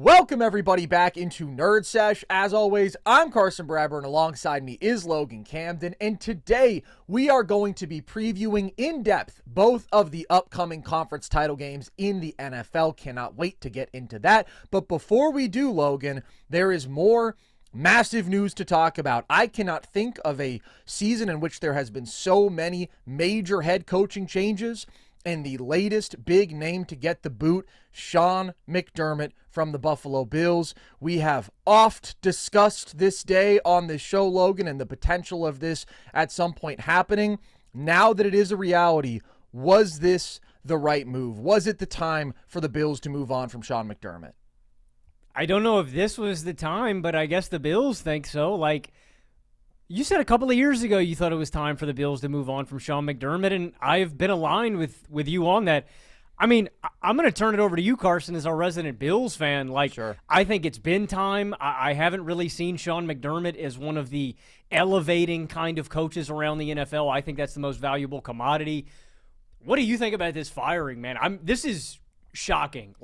Welcome everybody back into NerdSesh. As always, I'm Carson Bradburn. Alongside me is Logan Camden, and today we are going to be previewing in depth both of the upcoming conference title games in the NFL. Cannot wait to get into that. But before we do, Logan, there is more massive news to talk about. I cannot think of a season in which there has been so many major head coaching changes. And the latest big name to get the boot, Sean McDermott from the Buffalo Bills. We have oft discussed this day on this show, Logan, and the potential of this at some point happening. Now that it is a reality, was this the right move? Was it the time for the Bills to move on from Sean McDermott? I don't know if this was the time, but I guess the Bills think so. You said a couple of years ago you thought it was time for the Bills to move on from Sean McDermott, and I've been aligned with you on that. I mean, I'm going to turn it over to you, Carson, as our resident Bills fan. Sure. I think it's been time. I haven't really seen Sean McDermott as one of the elevating kind of coaches around the NFL. I think that's the most valuable commodity. What do you think about this firing, man? This is shocking.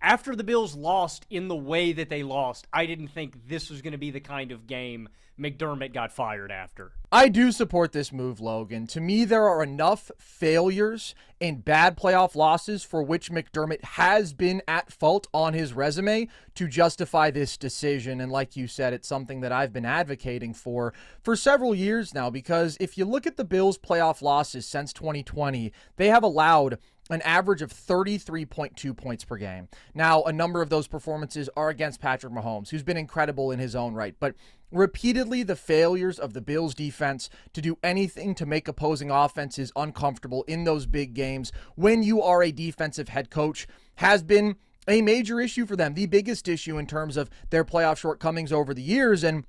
After the Bills lost in the way that they lost, I didn't think this was going to be the kind of game McDermott got fired after. I do support this move, Logan. To me, there are enough failures and bad playoff losses for which McDermott has been at fault on his resume to justify this decision. And like you said, it's something that I've been advocating for several years now, because if you look at the Bills' playoff losses since 2020, they have allowed an average of 33.2 points per game. Now, a number of those performances are against Patrick Mahomes, who's been incredible in his own right, but repeatedly the failures of the Bills defense to do anything to make opposing offenses uncomfortable in those big games when you are a defensive head coach has been a major issue for them, the biggest issue in terms of their playoff shortcomings over the years. And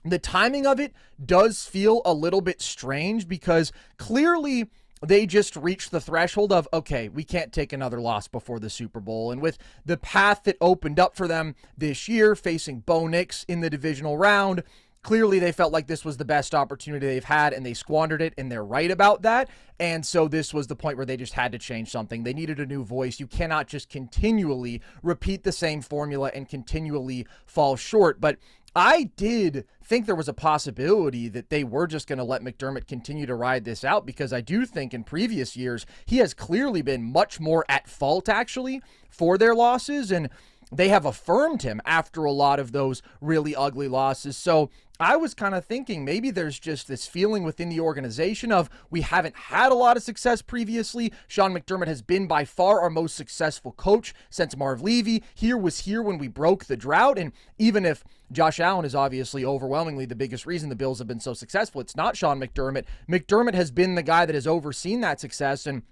the timing of it does feel a little bit strange, because clearly they just reached the threshold of, okay, we can't take another loss before the Super Bowl. And with the path that opened up for them this year, facing Bo Nix in the divisional round, clearly they felt like this was the best opportunity they've had, and they squandered it, and they're right about that. And so this was the point where they just had to change something. They needed a new voice. You cannot just continually repeat the same formula and continually fall short. But I did think there was a possibility that they were just going to let McDermott continue to ride this out, because I do think in previous years he has clearly been much more at fault, actually, for their losses, and they have affirmed him after a lot of those really ugly losses. So I was kind of thinking maybe there's just this feeling within the organization of, we haven't had a lot of success previously. Sean McDermott has been by far our most successful coach since Marv Levy. Was here when we broke the drought. And even if Josh Allen is obviously overwhelmingly the biggest reason the Bills have been so successful, it's not Sean McDermott. McDermott has been the guy that has overseen that success. And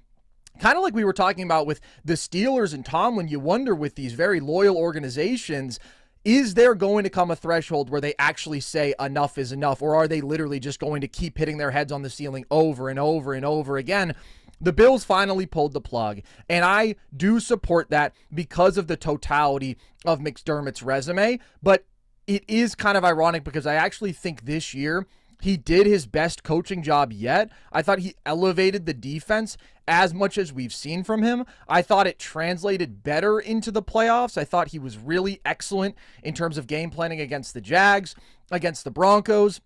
kind of like we were talking about with the Steelers and Tomlin, you wonder with these very loyal organizations, is there going to come a threshold where they actually say enough is enough, or are they literally just going to keep hitting their heads on the ceiling over and over and over again? The Bills finally pulled the plug, and I do support that because of the totality of McDermott's resume, but it is kind of ironic because I actually think this year he did his best coaching job yet. I thought he elevated the defense as much as we've seen from him. I thought it translated better into the playoffs. I thought he was really excellent in terms of game planning against the Jags, against the Broncos.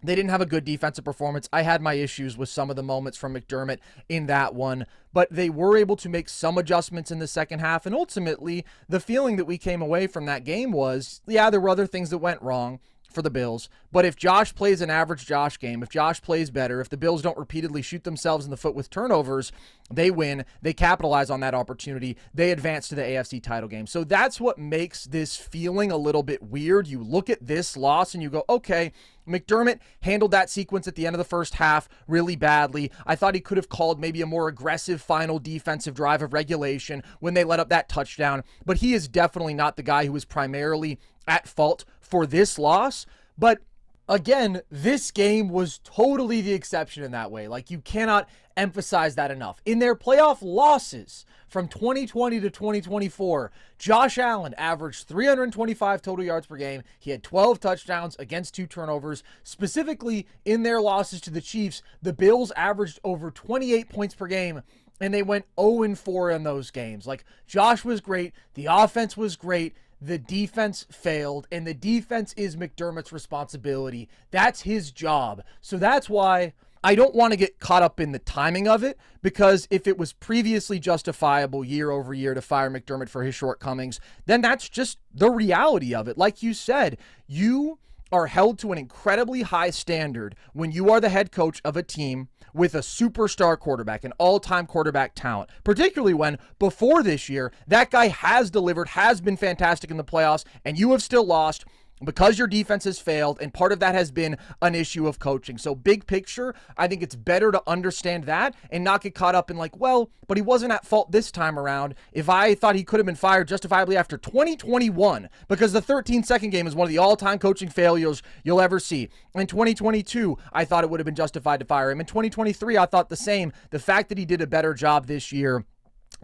They didn't have a good defensive performance. I had my issues with some of the moments from McDermott in that one, but they were able to make some adjustments in the second half. And ultimately, the feeling that we came away from that game was, yeah, there were other things that went wrong for the Bills, but if Josh plays an average Josh game, if Josh plays better, if the Bills don't repeatedly shoot themselves in the foot with turnovers, they win, they capitalize on that opportunity, they advance to the AFC title game. So that's what makes this feeling a little bit weird. You look at this loss and you go, okay, McDermott handled that sequence at the end of the first half really badly. I thought he could have called maybe a more aggressive final defensive drive of regulation when they let up that touchdown, but he is definitely not the guy who is primarily at fault for this loss. But again, this game was totally the exception in that way. You cannot emphasize that enough. In their playoff losses from 2020 to 2024, Josh Allen averaged 325 total yards per game. He had 12 touchdowns against 2 turnovers. Specifically, in their losses to the Chiefs, the Bills averaged over 28 points per game, and they went 0-4 in those games. Josh was great. The offense was great. the defense failed, and the defense is McDermott's responsibility. That's his job. So that's why I don't want to get caught up in the timing of it, because if it was previously justifiable year over year to fire McDermott for his shortcomings, then that's just the reality of it. Like you said, you are held to an incredibly high standard when you are the head coach of a team with a superstar quarterback, an all-time quarterback talent, particularly when before this year, that guy has delivered, has been fantastic in the playoffs, and you have still lost because your defense has failed, and part of that has been an issue of coaching. So big picture, I think it's better to understand that and not get caught up in like, well, but he wasn't at fault this time around. If I thought he could have been fired justifiably after 2021, because the 13-second game is one of the all-time coaching failures you'll ever see. In 2022, I thought it would have been justified to fire him. In 2023, I thought the same. The fact that he did a better job this year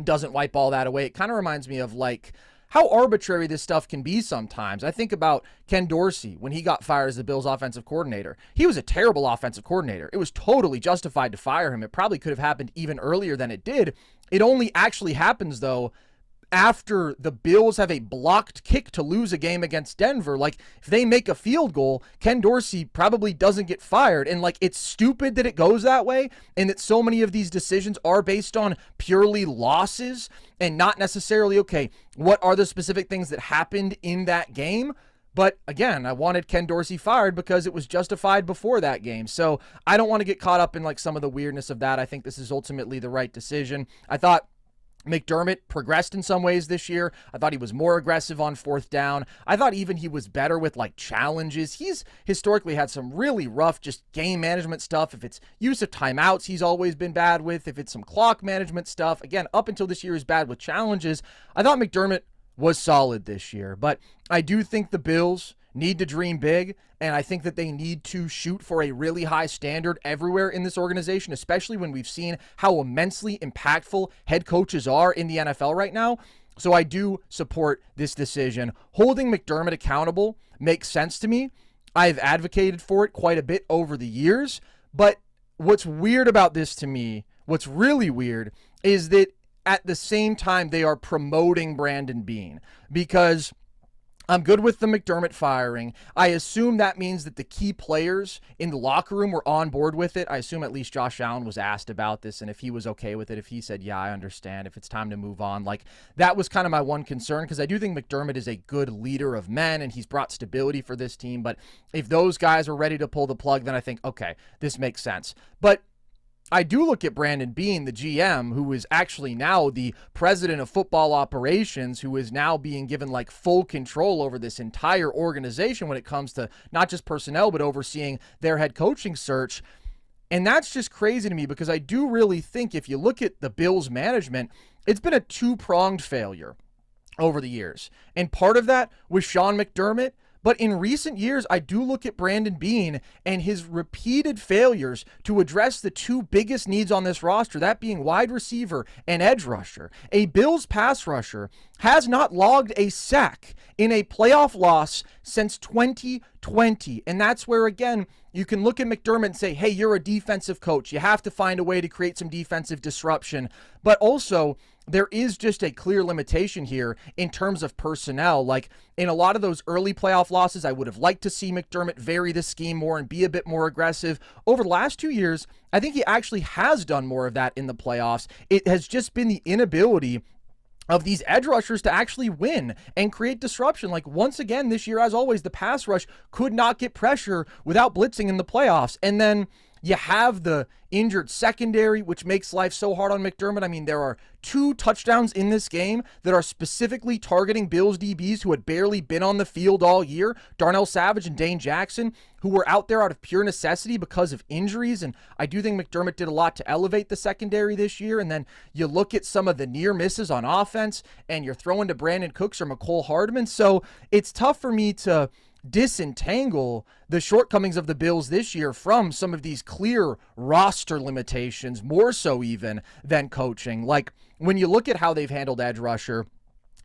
doesn't wipe all that away. It kind of reminds me of like how arbitrary this stuff can be sometimes. I think about Ken Dorsey when he got fired as the Bills offensive coordinator. He was a terrible offensive coordinator. It was totally justified to fire him. It probably could have happened even earlier than it did. It only actually happens, though, after the Bills have a blocked kick to lose a game against Denver. Like, if they make a field goal, Ken Dorsey probably doesn't get fired. And like, it's stupid that it goes that way, and that so many of these decisions are based on purely losses and not necessarily, okay, what are the specific things that happened in that game? But again, I wanted Ken Dorsey fired because it was justified before that game. So I don't want to get caught up in like some of the weirdness of that. I think this is ultimately the right decision. I thought McDermott progressed in some ways this year. I thought he was more aggressive on fourth down. I thought even he was better with like challenges. He's historically had some really rough just game management stuff. If it's use of timeouts, he's always been bad with. If it's some clock management stuff, again, up until this year, he's bad with challenges. I thought McDermott was solid this year, but I do think the Bills need to dream big, and I think that they need to shoot for a really high standard everywhere in this organization, especially when we've seen how immensely impactful head coaches are in the NFL right now. So I do support this decision. Holding McDermott accountable makes sense to me. I've advocated for it quite a bit over the years, but what's weird about this to me, what's really weird, is that at the same time they are promoting Brandon Beane, because I'm good with the McDermott firing. I assume that means that the key players in the locker room were on board with it. I assume at least Josh Allen was asked about this, and if he was okay with it, if he said, yeah, I understand, if it's time to move on. Like, that was kind of my one concern, because I do think McDermott is a good leader of men, and he's brought stability for this team. But if those guys were ready to pull the plug, then I think, okay, this makes sense. But I do look at Brandon Beane, the GM, who is actually now the president of football operations, who is now being given like full control over this entire organization when it comes to not just personnel, but overseeing their head coaching search. And that's just crazy to me, because I do really think if you look at the Bills management, it's been a two-pronged failure over the years. And part of that was Sean McDermott. But in recent years, I do look at Brandon Beane and his repeated failures to address the two biggest needs on this roster, that being wide receiver and edge rusher. A Bills pass rusher has not logged a sack in a playoff loss since 2020. And that's where, again, you can look at McDermott and say, hey, you're a defensive coach. You have to find a way to create some defensive disruption. But also, there is just a clear limitation here in terms of personnel. Like, in a lot of those early playoff losses, I would have liked to see McDermott vary the scheme more and be a bit more aggressive. Over the last 2 years, I think he actually has done more of that in the playoffs. It has just been the inability of these edge rushers to actually win and create disruption. Like, once again, this year, as always, the pass rush could not get pressure without blitzing in the playoffs. And then you have the injured secondary, which makes life so hard on McDermott. I mean, there are 2 touchdowns in this game that are specifically targeting Bills DBs who had barely been on the field all year, Darnell Savage and Dane Jackson, who were out there out of pure necessity because of injuries. And I do think McDermott did a lot to elevate the secondary this year. And then you look at some of the near misses on offense, and you're throwing to Brandon Cooks or McCole Hardman. So it's tough for me to disentangle the shortcomings of the Bills this year from some of these clear roster limitations, more so even than coaching. Like, when you look at how they've handled edge rusher,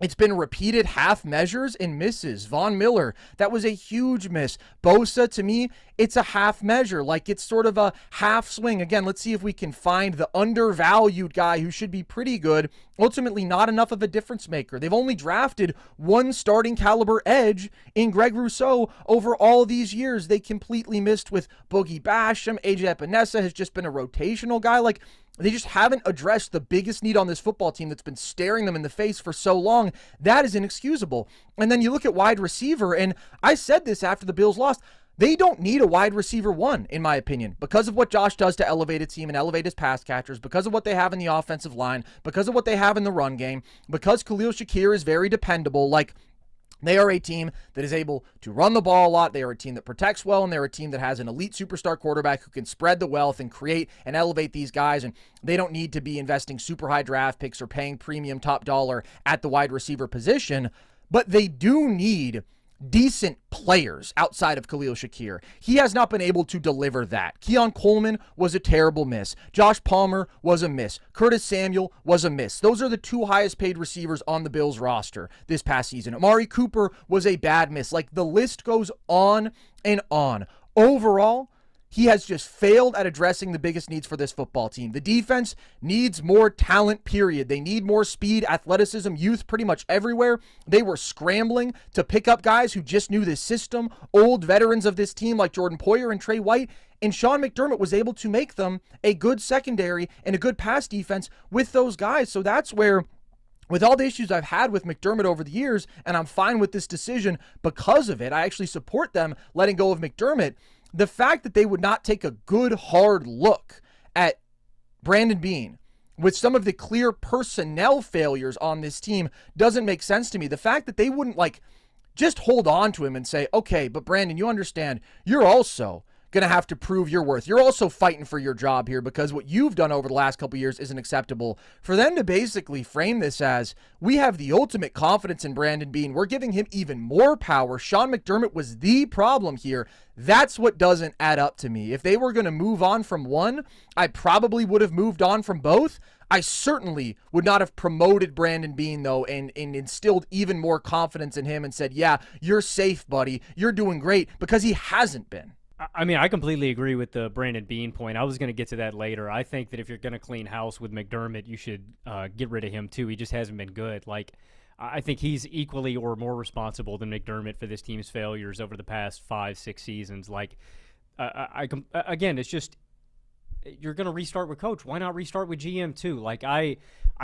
It's been repeated half measures and misses. Von Miller, that was a huge miss. Bosa, to me, it's a half measure. Like, it's sort of a half swing. Again, let's see if we can find the undervalued guy who should be pretty good. Ultimately, not enough of a difference maker. They've only drafted one starting caliber edge in Greg Rousseau over all these years. They completely missed with Boogie Basham. AJ Epinesa has just been a rotational guy. Like, they just haven't addressed the biggest need on this football team that's been staring them in the face for so long. That is inexcusable. And then you look at wide receiver, and I said this after the Bills lost. They don't need a wide receiver one, in my opinion, because of what Josh does to elevate his team and elevate his pass catchers, because of what they have in the offensive line, because of what they have in the run game, because Khalil Shakir is very dependable. Like, they are a team that is able to run the ball a lot. They are a team that protects well, and they're a team that has an elite superstar quarterback who can spread the wealth and create and elevate these guys, and they don't need to be investing super high draft picks or paying premium top dollar at the wide receiver position, but they do need decent players outside of Khalil Shakir. He has not been able to deliver that. Keon Coleman was a terrible miss. Josh Palmer was a miss. Curtis Samuel was a miss. Those are the two highest paid receivers on the Bills roster this past season. Amari Cooper was a bad miss. Like, the list goes on and on. Overall, he has just failed at addressing the biggest needs for this football team. The defense needs more talent, period. They need more speed, athleticism, youth pretty much everywhere. They were scrambling to pick up guys who just knew this system, old veterans of this team like Jordan Poyer and Trey White, and Sean McDermott was able to make them a good secondary and a good pass defense with those guys. So that's where, with all the issues I've had with McDermott over the years, and I'm fine with this decision because of it, I actually support them letting go of McDermott. The fact that they would not take a good, hard look at Brandon Beane with some of the clear personnel failures on this team doesn't make sense to me. The fact that they wouldn't, just hold on to him and say, okay, but Brandon, you understand, you're also going to have to prove your worth. You're also fighting for your job here because what you've done over the last couple of years isn't acceptable. For them to basically frame this as, we have the ultimate confidence in Brandon Beane, we're giving him even more power. Sean McDermott was the problem here. That's what doesn't add up to me. If they were going to move on from one, I probably would have moved on from both. I certainly would not have promoted Brandon Beane, though, and instilled even more confidence in him and said, yeah, you're safe, buddy. You're doing great, because he hasn't been. I mean, I completely agree with the Brandon Beane point. I was going to get to that later. I think that if you're going to clean house with McDermott, you should get rid of him too. He just hasn't been good. I think he's equally or more responsible than McDermott for this team's failures over the past 5-6 seasons. Again, it's just, you're going to restart with coach. Why not restart with GM too? I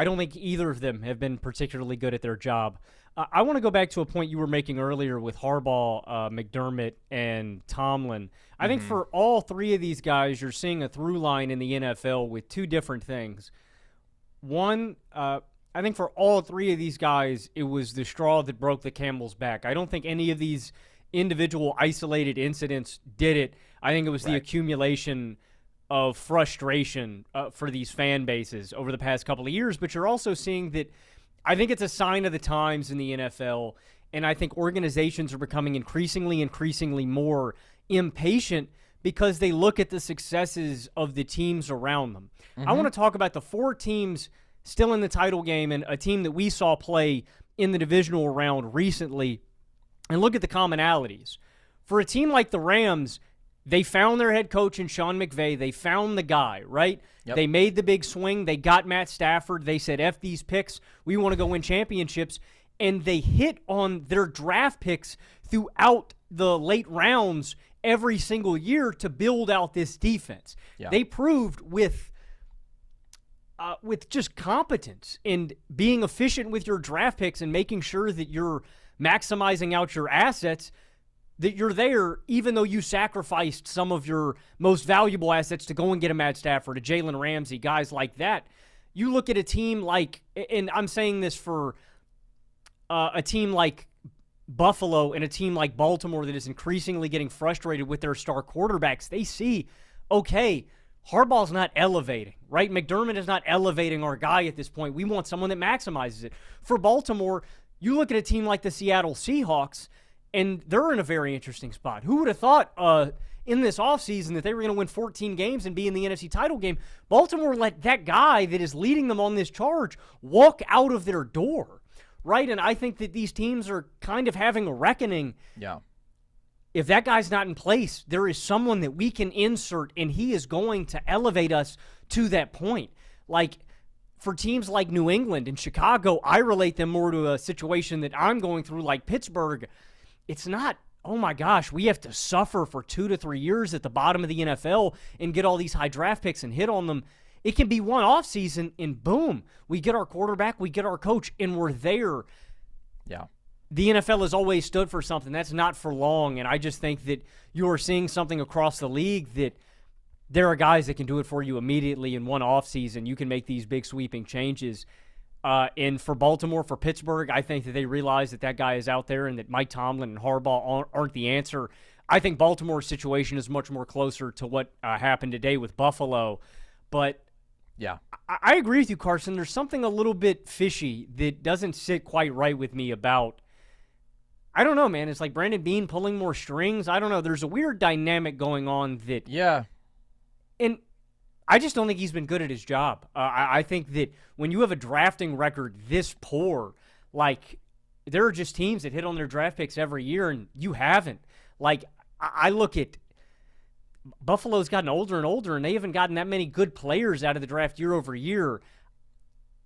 don't think either of them have been particularly good at their job. I want to go back to a point you were making earlier with Harbaugh, McDermott, and Tomlin. I think for all three of these guys, you're seeing a through line in the NFL with two different things. One, I think for all three of these guys, it was the straw that broke the camel's back. I don't think any of these individual isolated incidents did it. I think it was the accumulation of frustration for these fan bases over the past couple of years. But you're also seeing that I think it's a sign of the times in the NFL, and I think organizations are becoming increasingly more impatient because they look at the successes of the teams around them. I want to talk about the four teams still in the title game and a team that we saw play in the divisional round recently, and look at the commonalities. For a team like the Rams, they found their head coach in Sean McVay. They found the guy, right? Yep. They made the big swing. They got Matt Stafford. They said, F these picks. We want to go win championships. And they hit on their draft picks throughout the late rounds every single year to build out this defense. Yeah. They proved with just competence and being efficient with your draft picks and making sure that you're maximizing out your assets, that you're there even though you sacrificed some of your most valuable assets to go and get a Matt Stafford, a Jalen Ramsey, guys like that. You look at a team like, and I'm saying this for a team like Buffalo and a team like Baltimore that is increasingly getting frustrated with their star quarterbacks. They see, okay, Harbaugh's not elevating, right? McDermott is not elevating our guy at this point. We want someone that maximizes it. For Baltimore, you look at a team like the Seattle Seahawks, and they're in a very interesting spot. Who would have thought in this offseason that they were going to win 14 games and be in the NFC title game? Baltimore let that guy that is leading them on this charge walk out of their door, right? And I think that these teams are kind of having a reckoning. Yeah. If that guy's not in place, there is someone that we can insert, and he is going to elevate us to that point. Like, for teams like New England and Chicago, I relate them more to a situation that I'm going through, like Pittsburgh. It's not, oh my gosh, we have to suffer for 2 to 3 years at the bottom of the NFL and get all these high draft picks and hit on them. It can be one offseason, and boom, we get our quarterback, we get our coach, and we're there. Yeah. The NFL has always stood for something. That's not for long, and I just think that you're seeing something across the league that there are guys that can do it for you immediately in one offseason. You can make these big sweeping changes. And for Baltimore, for Pittsburgh, I think that they realize that guy is out there and that Mike Tomlin and Harbaugh aren't the answer. I think Baltimore's situation is much more closer to what happened today with Buffalo. But yeah, I agree with you, Carson. There's something a little bit fishy that doesn't sit quite right with me about, I don't know, man. It's like Brandon Beane pulling more strings. I don't know. There's a weird dynamic going on that. Yeah. And I just don't think he's been good at his job. I think that when you have a drafting record this poor, like, there are just teams that hit on their draft picks every year, and you haven't. Like, I look at Buffalo's gotten older and older, and they haven't gotten that many good players out of the draft year over year.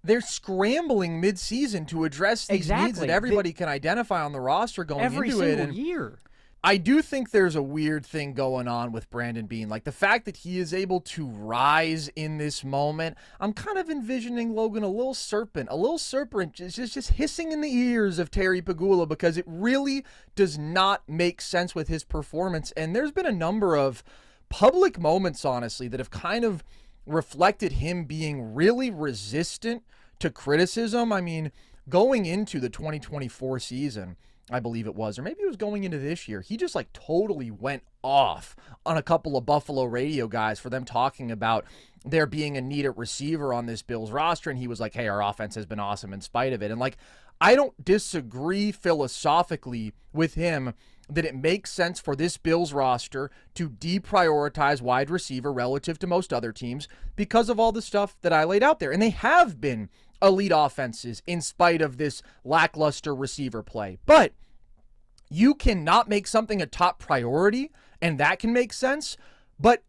They're scrambling mid-season to address these needs that everybody can identify on the roster going into it. Every single year. I do think there's a weird thing going on with Brandon Beane. Like, the fact that he is able to rise in this moment, I'm kind of envisioning, Logan, a little serpent just hissing in the ears of Terry Pegula, because it really does not make sense with his performance. And there's been a number of public moments, honestly, that have kind of reflected him being really resistant to criticism. I mean, going into the 2024 season, I believe it was, or maybe it was going into this year, he just like totally went off on a couple of Buffalo radio guys for them talking about there being a need at receiver on this Bills roster. And he was like, hey, our offense has been awesome in spite of it. And like, I don't disagree philosophically with him that it makes sense for this Bills roster to deprioritize wide receiver relative to most other teams because of all the stuff that I laid out there. And they have been elite offenses in spite of this lackluster receiver play. But you cannot make something a top priority, and that can make sense. But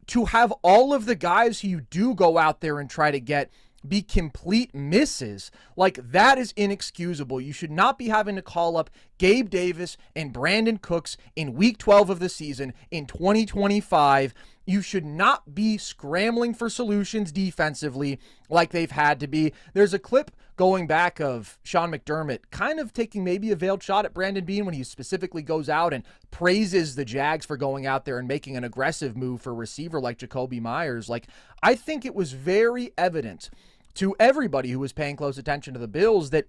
to have all of the guys who you do go out there and try to get be complete misses, like, that is inexcusable. You should not be having to call up Gabe Davis and Brandon Cooks in week 12 of the season in 2025. You should not be scrambling for solutions defensively like they've had to be. There's a clip going back of Sean McDermott kind of taking maybe a veiled shot at Brandon Beane when he specifically goes out and praises the Jags for going out there and making an aggressive move for a receiver like Jacoby Myers. Like, I think it was very evident to everybody who was paying close attention to the Bills that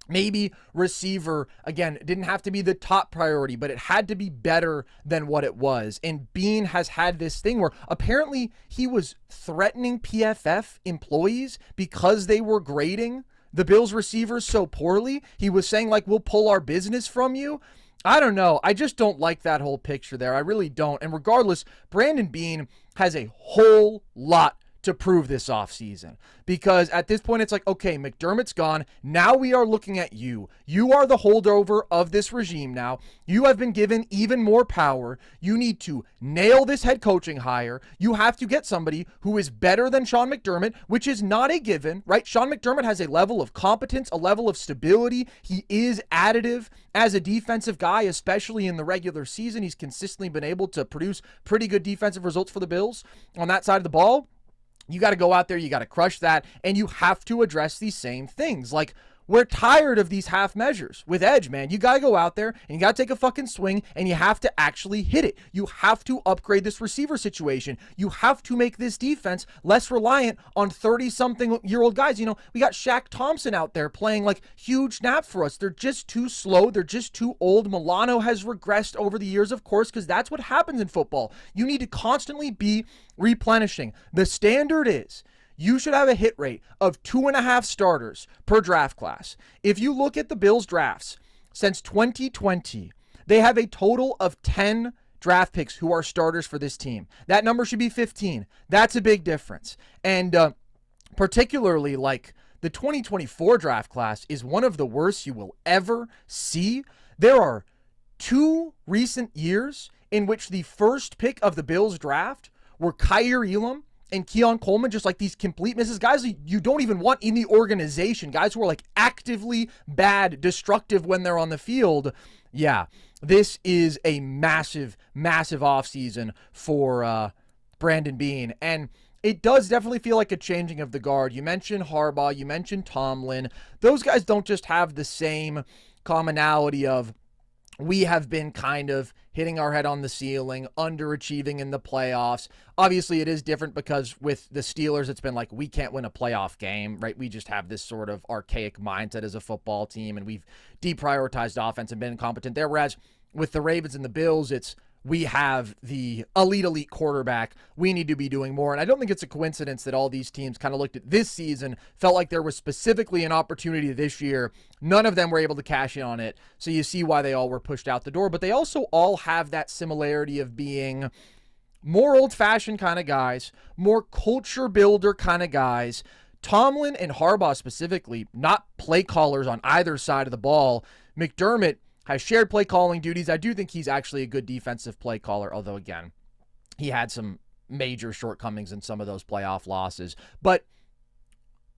maybe receiver, again, didn't have to be the top priority, but it had to be better than what it was. And Beane has had this thing where apparently he was threatening PFF employees because they were grading the Bills receivers so poorly. He was saying, like, we'll pull our business from you. I don't know. I just don't like that whole picture there. I really don't. And regardless, Brandon Beane has a whole lot to prove this offseason, because at this point it's like, okay, McDermott's gone. Now we are looking at you. You are the holdover of this regime now. You have been given even more power. You need to nail this head coaching hire. You have to get somebody who is better than Sean McDermott, which is not a given, right? Sean McDermott has a level of competence, a level of stability. He is additive as a defensive guy, especially in the regular season. He's consistently been able to produce pretty good defensive results for the Bills on that side of the ball. You got to go out there, you got to crush that, and you have to address these same things. Like, we're tired of these half measures with edge, man. You got to go out there and you got to take a fucking swing, and you have to actually hit it. You have to upgrade this receiver situation. You have to make this defense less reliant on 30-something-year-old guys. You know, we got Shaq Thompson out there playing like huge snaps for us. They're just too slow. They're just too old. Milano has regressed over the years, of course, because that's what happens in football. You need to constantly be replenishing. The standard is you should have a hit rate of 2.5 starters per draft class. If you look at the Bills drafts since 2020, they have a total of 10 draft picks who are starters for this team. That number should be 15. That's a big difference. And particularly, like, the 2024 draft class is one of the worst you will ever see. There are 2 recent years in which the first pick of the Bills draft were Kyer Elam and Keon Coleman, just like these complete misses. Guys you don't even want in the organization. Guys who are like actively bad, destructive when they're on the field. Yeah, this is a massive, massive offseason for Brandon Beane. And it does definitely feel like a changing of the guard. You mentioned Harbaugh, you mentioned Tomlin. Those guys don't just have the same commonality of we have been kind of hitting our head on the ceiling, underachieving in the playoffs. Obviously, it is different because with the Steelers, it's been like, we can't win a playoff game, right? We just have this sort of archaic mindset as a football team, and we've deprioritized offense and been incompetent there. Whereas with the Ravens and the Bills, it's we have the elite quarterback. We need to be doing more. And I don't think it's a coincidence that all these teams kind of looked at this season, felt like there was specifically an opportunity this year. None of them were able to cash in on it. So you see why they all were pushed out the door. But they also all have that similarity of being more old-fashioned kind of guys, more culture builder kind of guys. Tomlin and Harbaugh specifically, not play callers on either side of the ball. McDermott has shared play calling duties. I do think he's actually a good defensive play caller, although, again, he had some major shortcomings in some of those playoff losses. But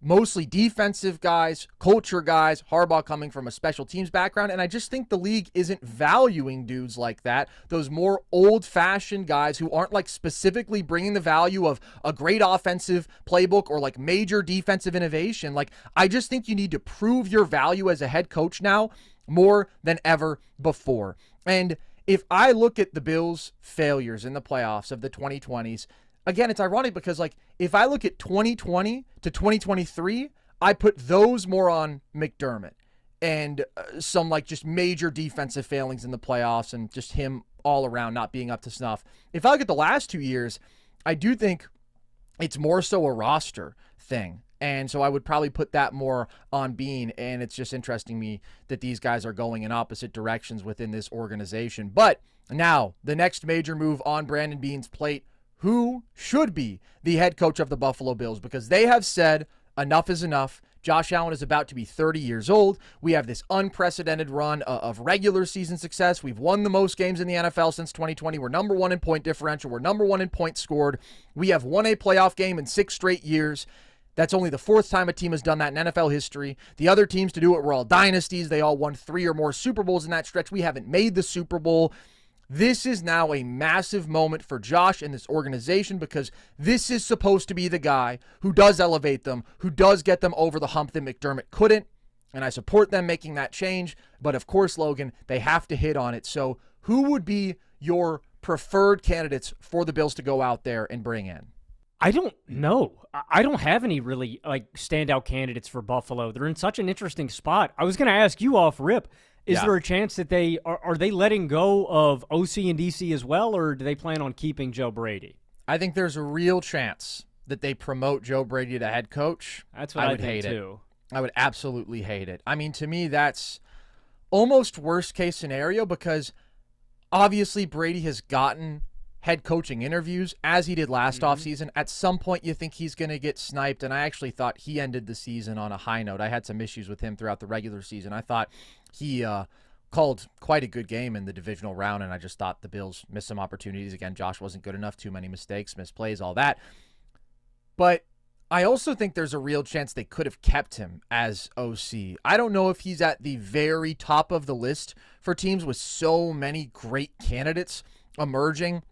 mostly defensive guys, culture guys, Harbaugh coming from a special teams background, and I just think the league isn't valuing dudes like that, those more old-fashioned guys who aren't like specifically bringing the value of a great offensive playbook or like major defensive innovation. Like, I just think you need to prove your value as a head coach now more than ever before. And if I look at the Bills' failures in the playoffs of the 2020s, again, it's ironic because, like, if I look at 2020 to 2023, I put those more on McDermott and some, like, just major defensive failings in the playoffs and just him all around not being up to snuff. If I look at the last 2 years, I do think it's more so a roster thing. And so I would probably put that more on Beane, and it's just interesting me that these guys are going in opposite directions within this organization. But now, the next major move on Brandon Beane's plate, who should be the head coach of the Buffalo Bills, because they have said enough is enough. Josh Allen is about to be 30 years old. We have this unprecedented run of regular season success. We've won the most games in the NFL since 2020. We're number 1 in point differential. We're number 1 in points scored. We have won a playoff game in 6 straight years. That's only the 4th time a team has done that in NFL history. The other teams to do it were all dynasties. They all won 3 or more Super Bowls in that stretch. We haven't made the Super Bowl. This is now a massive moment for Josh and this organization because this is supposed to be the guy who does elevate them, who does get them over the hump that McDermott couldn't. And I support them making that change. But of course, Logan, they have to hit on it. So who would be your preferred candidates for the Bills to go out there and bring in? I don't know. I don't have any really like standout candidates for Buffalo. They're in such an interesting spot. I was going to ask you off rip, is there a chance that they are they letting go of OC and DC as well, or do they plan on keeping Joe Brady? I think there's a real chance that they promote Joe Brady to head coach. That's what I would hate too. I would absolutely hate it. I mean, to me, that's almost worst case scenario because obviously Brady has gotten head coaching interviews as he did last offseason. At some point, you think he's going to get sniped, and I actually thought he ended the season on a high note. I had some issues with him throughout the regular season. I thought he called quite a good game in the divisional round, and I just thought the Bills missed some opportunities. Again, Josh wasn't good enough, too many mistakes, missed plays, all that. But I also think there's a real chance they could have kept him as OC. I don't know if he's at the very top of the list for teams with so many great candidates emerging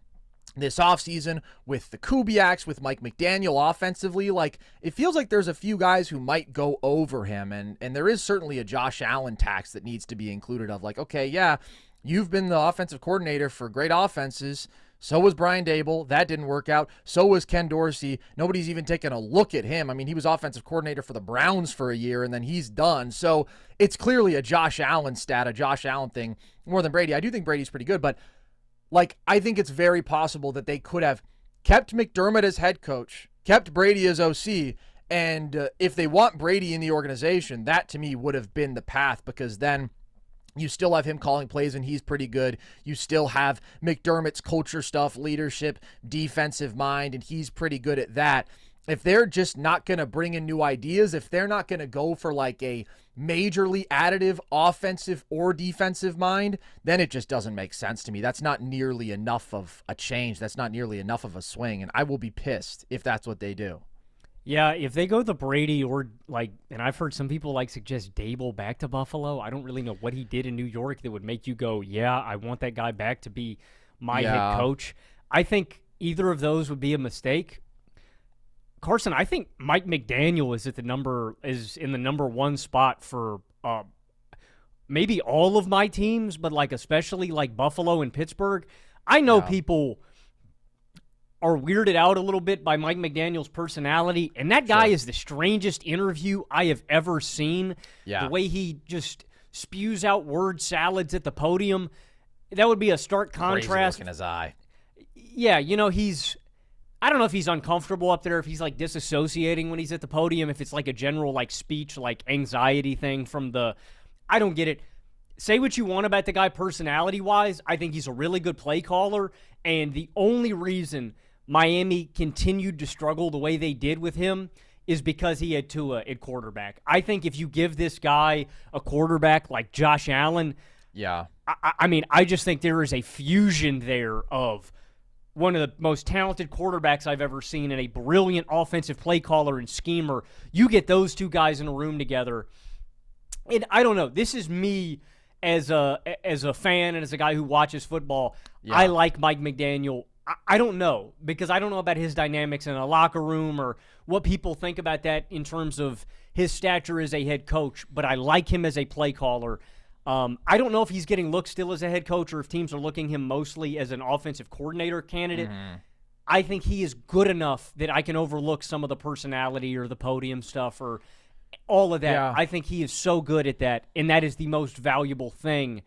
this offseason with the Kubiaks, with Mike McDaniel offensively. Like, it feels like there's a few guys who might go over him, and there is certainly a Josh Allen tax that needs to be included of like, okay, yeah, you've been the offensive coordinator for great offenses. So was Brian Dable. That didn't work out. So was Ken Dorsey. Nobody's even taken a look at him. I mean, he was offensive coordinator for the Browns for a year, and then he's done. So it's clearly a Josh Allen stat, a Josh Allen thing more than Brady. I do think Brady's pretty good, but like, I think it's very possible that they could have kept McDermott as head coach, kept Brady as OC, and if they want Brady in the organization, that to me would have been the path, because then you still have him calling plays and he's pretty good. You still have McDermott's culture stuff, leadership, defensive mind, and he's pretty good at that. if they're just not going to bring in new ideas, if they're not going to go for like a majorly additive offensive or defensive mind, then it just doesn't make sense to me. That's not nearly enough of a change. That's not nearly enough of a swing, and I will be pissed if that's what they do. Yeah, if they go the Brady or and I've heard some people suggest Dable back to Buffalo. I don't really know what he did in New York that would make you go, yeah, I want that guy back to be my head coach. I think either of those would be a mistake. Carson, I think Mike McDaniel is in the number one spot for maybe all of my teams, but especially Buffalo and Pittsburgh. I know people are weirded out a little bit by Mike McDaniel's personality, and that guy is the strangest interview I have ever seen. Yeah. The way he just spews out word salads at the podium, that would be a stark contrast. Crazy look in his eye. Yeah, I don't know if he's uncomfortable up there, if he's disassociating when he's at the podium, if it's a general speech, anxiety thing from I don't get it. Say what you want about the guy personality-wise. I think he's a really good play caller, and the only reason Miami continued to struggle the way they did with him is because he had Tua at quarterback. I think if you give this guy a quarterback like Josh Allen, I just think there is a fusion there of one of the most talented quarterbacks I've ever seen and a brilliant offensive play caller and schemer. You get those two guys in a room together, and I don't know. This is me as a fan and as a guy who watches football. Yeah. I like Mike McDaniel. I don't know, because I don't know about his dynamics in a locker room or what people think about that in terms of his stature as a head coach, but I like him as a play caller. I don't know if he's getting looked still as a head coach or if teams are looking him mostly as an offensive coordinator candidate. Mm-hmm. I think he is good enough that I can overlook some of the personality or the podium stuff or all of that. Yeah. I think he is so good at that, and that is the most valuable thing.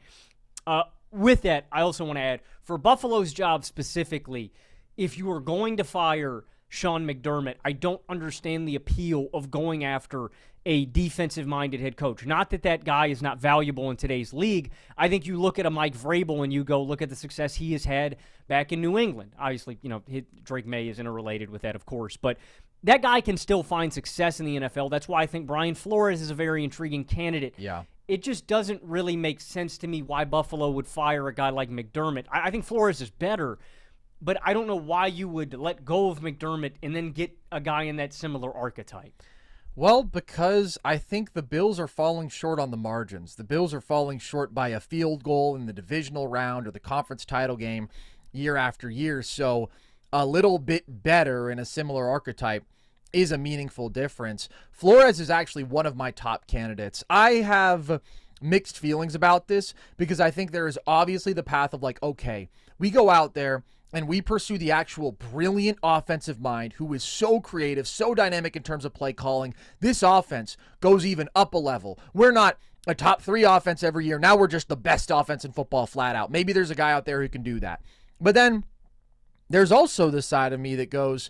With that, I also want to add, for Buffalo's job specifically, if you are going to fire Sean McDermott, I don't understand the appeal of going after a defensive-minded head coach. Not that that guy is not valuable in today's league. I think you look at a Mike Vrabel and you go, look at the success he has had back in New England. Obviously, Drake Maye is interrelated with that, of course, but that guy can still find success in the NFL. That's why I think Brian Flores is a very intriguing candidate. Yeah. It just doesn't really make sense to me why Buffalo would fire a guy like McDermott. I think Flores is better, but I don't know why you would let go of McDermott and then get a guy in that similar archetype. Well, because I think the Bills are falling short on the margins. The Bills are falling short by a field goal in the divisional round or the conference title game year after year. So a little bit better in a similar archetype is a meaningful difference. Flores is actually one of my top candidates. I have mixed feelings about this because I think there is obviously the path of okay, we go out there and we pursue the actual brilliant offensive mind who is so creative, so dynamic in terms of play calling. This offense goes even up a level. We're not a top 3 offense every year. Now we're just the best offense in football flat out. Maybe there's a guy out there who can do that. But then there's also the side of me that goes,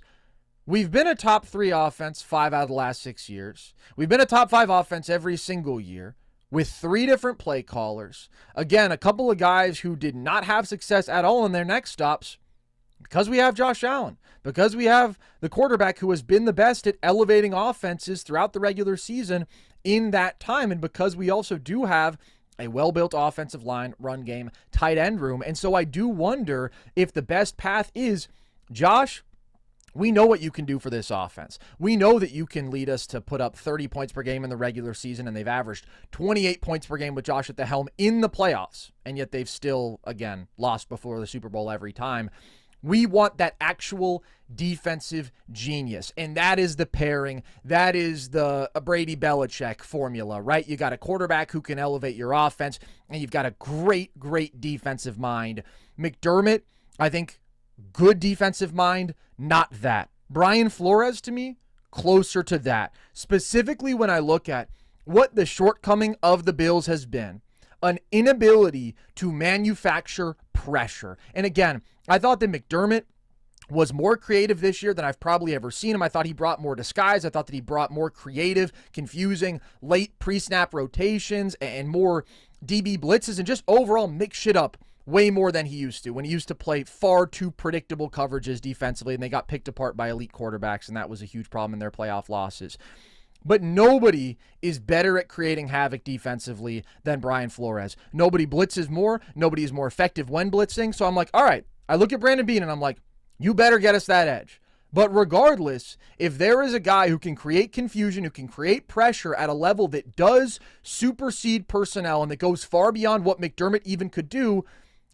we've been a top 3 offense 5 out of the last 6 years. We've been a top 5 offense every single year with 3 different play callers. Again, a couple of guys who did not have success at all in their next stops because we have Josh Allen, because we have the quarterback who has been the best at elevating offenses throughout the regular season in that time, and because we also do have a well-built offensive line, run game, tight end room. And so I do wonder if the best path is, Josh, we know what you can do for this offense. We know that you can lead us to put up 30 points per game in the regular season, and they've averaged 28 points per game with Josh at the helm in the playoffs, and yet they've still, again, lost before the Super Bowl every time. We want that actual defensive genius, and that is the pairing. That is the Brady Belichick formula, right? You got a quarterback who can elevate your offense, and you've got a great, great defensive mind. McDermott, I think, good defensive mind, not that. Brian Flores, to me, closer to that. Specifically when I look at what the shortcoming of the Bills has been, an inability to manufacture pressure. And again, I thought that McDermott was more creative this year than I've probably ever seen him. I thought he brought more disguise. I thought that he brought more creative, confusing, late pre-snap rotations and more DB blitzes and just overall mix shit up way more than he used to, when he used to play far too predictable coverages defensively, and they got picked apart by elite quarterbacks, and that was a huge problem in their playoff losses. But nobody is better at creating havoc defensively than Brian Flores. Nobody blitzes more. Nobody is more effective when blitzing. So I'm like, all right, I look at Brandon Beane and I'm like, you better get us that edge. But regardless, if there is a guy who can create confusion, who can create pressure at a level that does supersede personnel and that goes far beyond what McDermott even could do,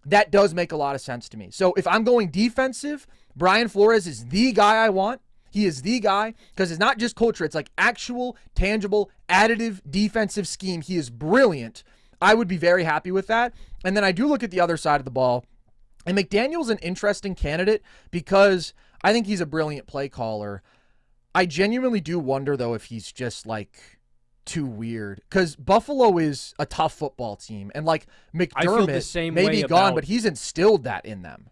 that does make a lot of sense to me. So if I'm going defensive, Brian Flores is the guy I want. He is the guy because it's not just culture. It's like actual, tangible, additive defensive scheme. He is brilliant. I would be very happy with that. And then I do look at the other side of the ball. And McDaniel's an interesting candidate because I think he's a brilliant play caller. I genuinely do wonder, though, if he's just like too weird because Buffalo is a tough football team. And like McDermott may be gone, but he's instilled that in them.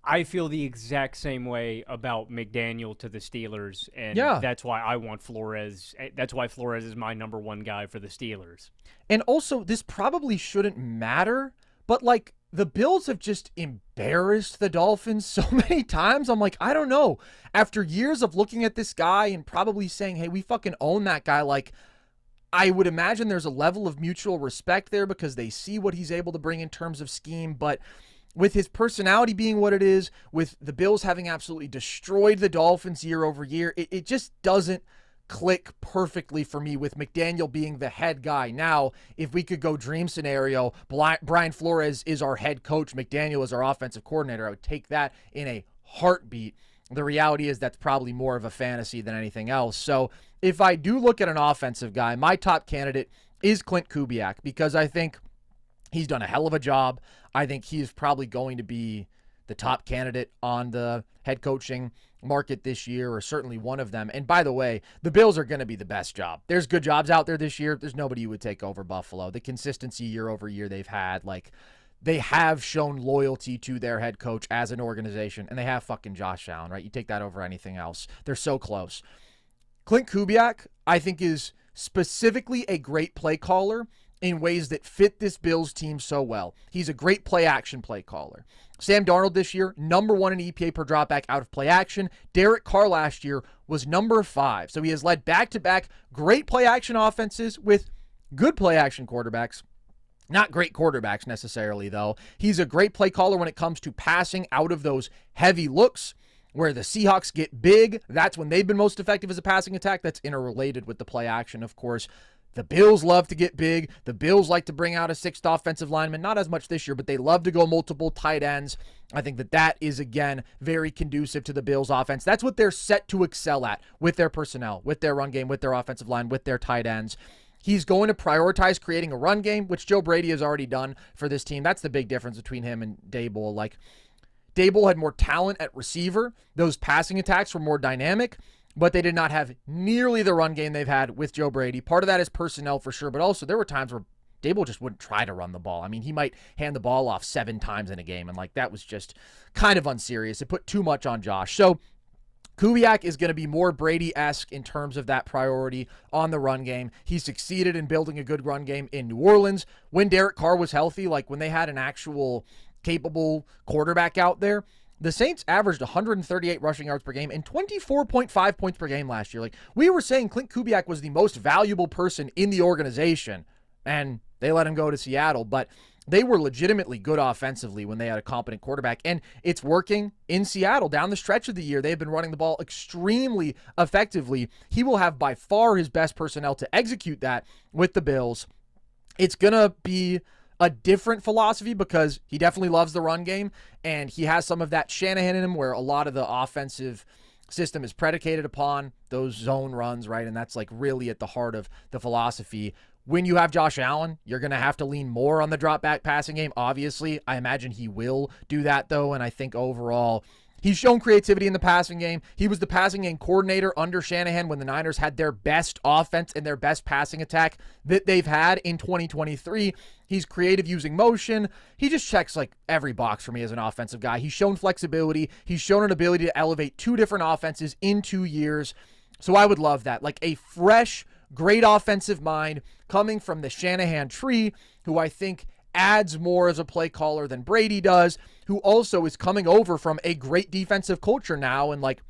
I feel the exact same way about McDaniel to the Steelers, and that's why I want Flores. That's why Flores is my number one guy for the Steelers. And also, this probably shouldn't matter, but like the Bills have just embarrassed the Dolphins so many times. I'm like, I don't know. After years of looking at this guy and probably saying, hey, we fucking own that guy, like I would imagine there's a level of mutual respect there because they see what he's able to bring in terms of scheme, but with his personality being what it is, with the Bills having absolutely destroyed the Dolphins year over year, it just doesn't click perfectly for me with McDaniel being the head guy. Now, if we could go dream scenario, Brian Flores is our head coach, McDaniel is our offensive coordinator, I would take that in a heartbeat. The reality is that's probably more of a fantasy than anything else. So if I do look at an offensive guy, my top candidate is Klint Kubiak because I think he's done a hell of a job. I think he's probably going to be the top candidate on the head coaching market this year, or certainly one of them. And by the way, the Bills are going to be the best job. There's good jobs out there this year. There's nobody who would take over Buffalo. The consistency year over year they've had, like they have shown loyalty to their head coach as an organization, and they have fucking Josh Allen, right? You take that over anything else. They're so close. Klint Kubiak, I think, is specifically a great play caller in ways that fit this Bills team so well. He's a great play-action play caller. Sam Darnold this year, number 1 in EPA per dropback out of play action. Derek Carr last year was number 5. So he has led back-to-back great play-action offenses with good play-action quarterbacks. Not great quarterbacks necessarily, though. He's a great play caller when it comes to passing out of those heavy looks where the Seahawks get big. That's when they've been most effective as a passing attack. That's interrelated with the play action, of course. The Bills love to get big. The Bills like to bring out a 6th offensive lineman. Not as much this year, but they love to go multiple tight ends. I think that is, again, very conducive to the Bills offense. That's what they're set to excel at with their personnel, with their run game, with their offensive line, with their tight ends. He's going to prioritize creating a run game, which Joe Brady has already done for this team. That's the big difference between him and Daboll. Like, Daboll had more talent at receiver. Those passing attacks were more dynamic, but they did not have nearly the run game they've had with Joe Brady. Part of that is personnel for sure, but also there were times where Daboll just wouldn't try to run the ball. I mean, he might hand the ball off 7 times in a game, and like that was just kind of unserious. It put too much on Josh. So Kubiak is going to be more Brady-esque in terms of that priority on the run game. He succeeded in building a good run game in New Orleans when Derek Carr was healthy, like when they had an actual capable quarterback out there. The Saints averaged 138 rushing yards per game and 24.5 points per game last year. Like, we were saying Klint Kubiak was the most valuable person in the organization, and they let him go to Seattle. But they were legitimately good offensively when they had a competent quarterback, and it's working in Seattle. Down the stretch of the year, they've been running the ball extremely effectively. He will have by far his best personnel to execute that with the Bills. It's going to be a different philosophy because he definitely loves the run game, and he has some of that Shanahan in him where a lot of the offensive system is predicated upon those zone runs, right? And that's like really at the heart of the philosophy. When you have Josh Allen, you're going to have to lean more on the drop back passing game. Obviously, I imagine he will do that though. And I think overall, he's shown creativity in the passing game. He was the passing game coordinator under Shanahan when the Niners had their best offense and their best passing attack that they've had in 2023. He's creative using motion. He just checks like every box for me as an offensive guy. He's shown flexibility. He's shown an ability to elevate 2 different offenses in 2 years. So I would love that. Like a fresh, great offensive mind coming from the Shanahan tree, who I think adds more as a play caller than Brady does, who also is coming over from a great defensive culture now. And like,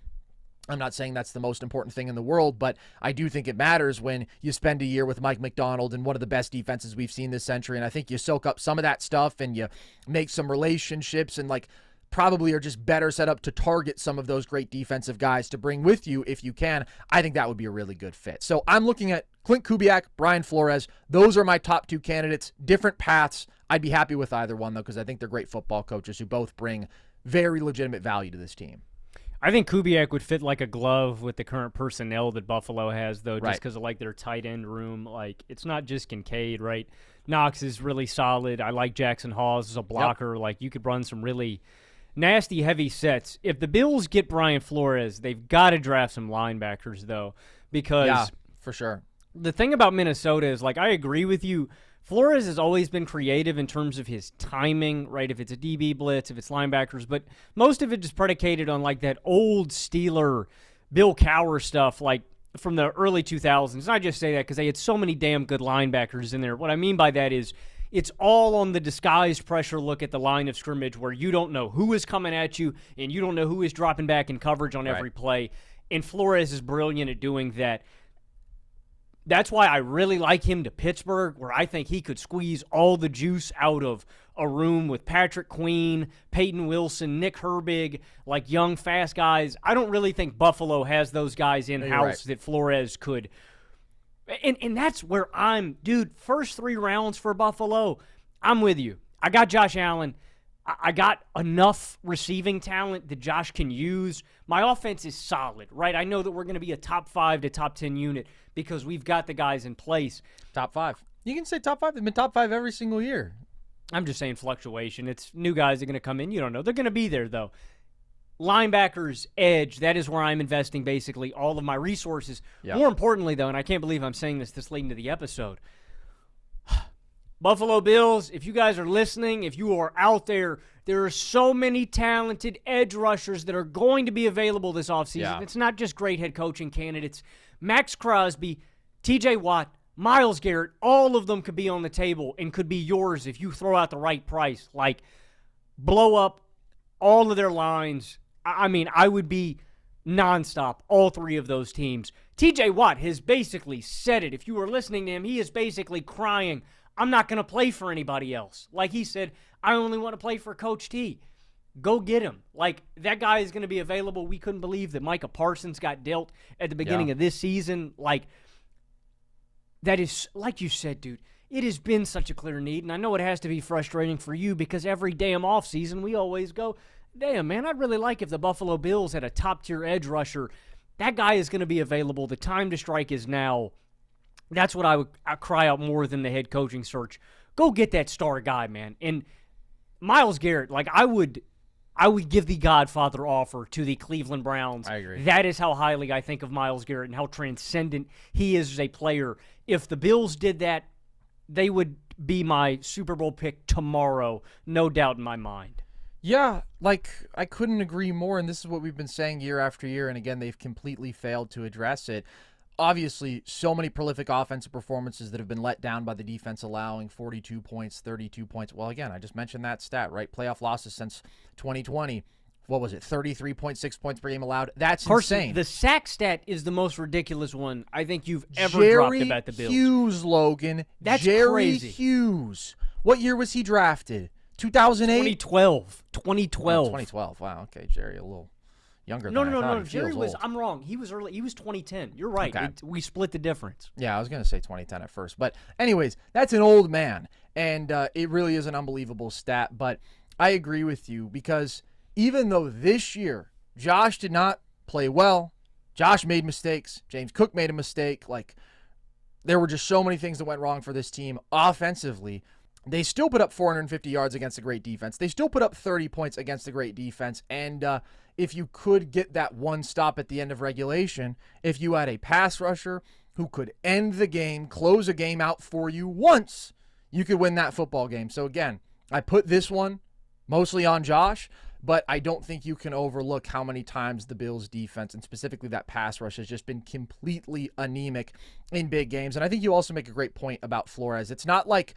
I'm not saying that's the most important thing in the world, but I do think it matters when you spend a year with Mike McDonald and one of the best defenses we've seen this century. And I think you soak up some of that stuff and you make some relationships and like probably are just better set up to target some of those great defensive guys to bring with you if you can. I think that would be a really good fit. So I'm looking at Clint Kubiak, Brian Flores. Those are my top two candidates. Different paths. I'd be happy with either one, though, because I think they're great football coaches who both bring very legitimate value to this team. I think Kubiak would fit like a glove with the current personnel that Buffalo has, though, just Right. because of like their tight end room. Like, it's not just Kincaid, right? Knox is really solid. I like Jackson Hawes as a blocker. Yep. Like, you could run some really nasty, heavy sets. If the Bills get Brian Flores, they've got to draft some linebackers, though, because yeah, for sure. The thing about Minnesota is, like, I agree with you. Flores has always been creative in terms of his timing, right? If it's a DB blitz, if it's linebackers, but most of it is predicated on like that old Steeler Bill Cowher stuff, like from the early 2000s. And I just say that because they had so many damn good linebackers in there. What I mean by that is it's all on the disguised pressure look at the line of scrimmage where you don't know who is coming at you and you don't know who is dropping back in coverage on every play. And Flores is brilliant at doing that. That's why I really like him to Pittsburgh, where I think he could squeeze all the juice out of a room with Patrick Queen, Peyton Wilson, Nick Herbig, like young, fast guys. I don't really think Buffalo has those guys in-house that Flores could. And that's where first 3 rounds for Buffalo, I'm with you. I got Josh Allen. I got enough receiving talent that Josh can use. My offense is solid, right? I know that we're going to be a top 5 to top 10 unit because we've got the guys in place. Top 5. You can say top 5. They've been top 5 every single year. I'm just saying fluctuation. It's new guys are going to come in. You don't know. They're going to be there, though. Linebackers, edge, that is where I'm investing basically all of my resources. Yep. More importantly, though, and I can't believe I'm saying this late into the episode, Buffalo Bills, if you guys are listening, if you are out there, there are so many talented edge rushers that are going to be available this offseason. Yeah. It's not just great head coaching candidates. Max Crosby, TJ Watt, Myles Garrett, all of them could be on the table and could be yours if you throw out the right price. Like, blow up all of their lines. I mean, I would be nonstop, all 3 of those teams. TJ Watt has basically said it. If you were listening to him, he is basically crying, I'm not going to play for anybody else. Like he said, I only want to play for Coach T. Go get him. Like, that guy is going to be available. We couldn't believe that Micah Parsons got dealt at the beginning of this season. Like, that is, like you said, dude, it has been such a clear need. And I know it has to be frustrating for you because every damn offseason we always go, damn, man, I'd really like if the Buffalo Bills had a top-tier edge rusher. That guy is going to be available. The time to strike is now. That's what I cry out more than the head coaching search. Go get that star guy, man. And Myles Garrett, like I would give the Godfather offer to the Cleveland Browns. I agree. That is how highly I think of Myles Garrett and how transcendent he is as a player. If the Bills did that, they would be my Super Bowl pick tomorrow, no doubt in my mind. Yeah, like, I couldn't agree more, and this is what we've been saying year after year, and again, they've completely failed to address it. Obviously, so many prolific offensive performances that have been let down by the defense, allowing 42 points, 32 points. Well, again, I just mentioned that stat, right? Playoff losses since 2020. What was it? 33.6 points per game allowed. That's insane. The sack stat is the most ridiculous one I think you've ever dropped about the Bills. Jerry Hughes, Logan. That's Jerry crazy. Hughes. What year was he drafted? 2008? 2012. Oh, 2012. Wow, okay. Jerry, a little younger than I thought. No. Jerry was, I'm wrong. He was early. He was 2010. You're right. Okay. We split the difference. Yeah, I was going to say 2010 at first. But anyways, that's an old man. And it really is an unbelievable stat. But I agree with you because even though this year Josh did not play well, Josh made mistakes, James Cook made a mistake, like there were just so many things that went wrong for this team offensively. They still put up 450 yards against a great defense. They still put up 30 points against a great defense. And if you could get that one stop at the end of regulation, if you had a pass rusher who could end the game, close a game out for you once, you could win that football game. So again, I put this one mostly on Josh, but I don't think you can overlook how many times the Bills' defense, and specifically that pass rush, has just been completely anemic in big games. And I think you also make a great point about Flores. It's not like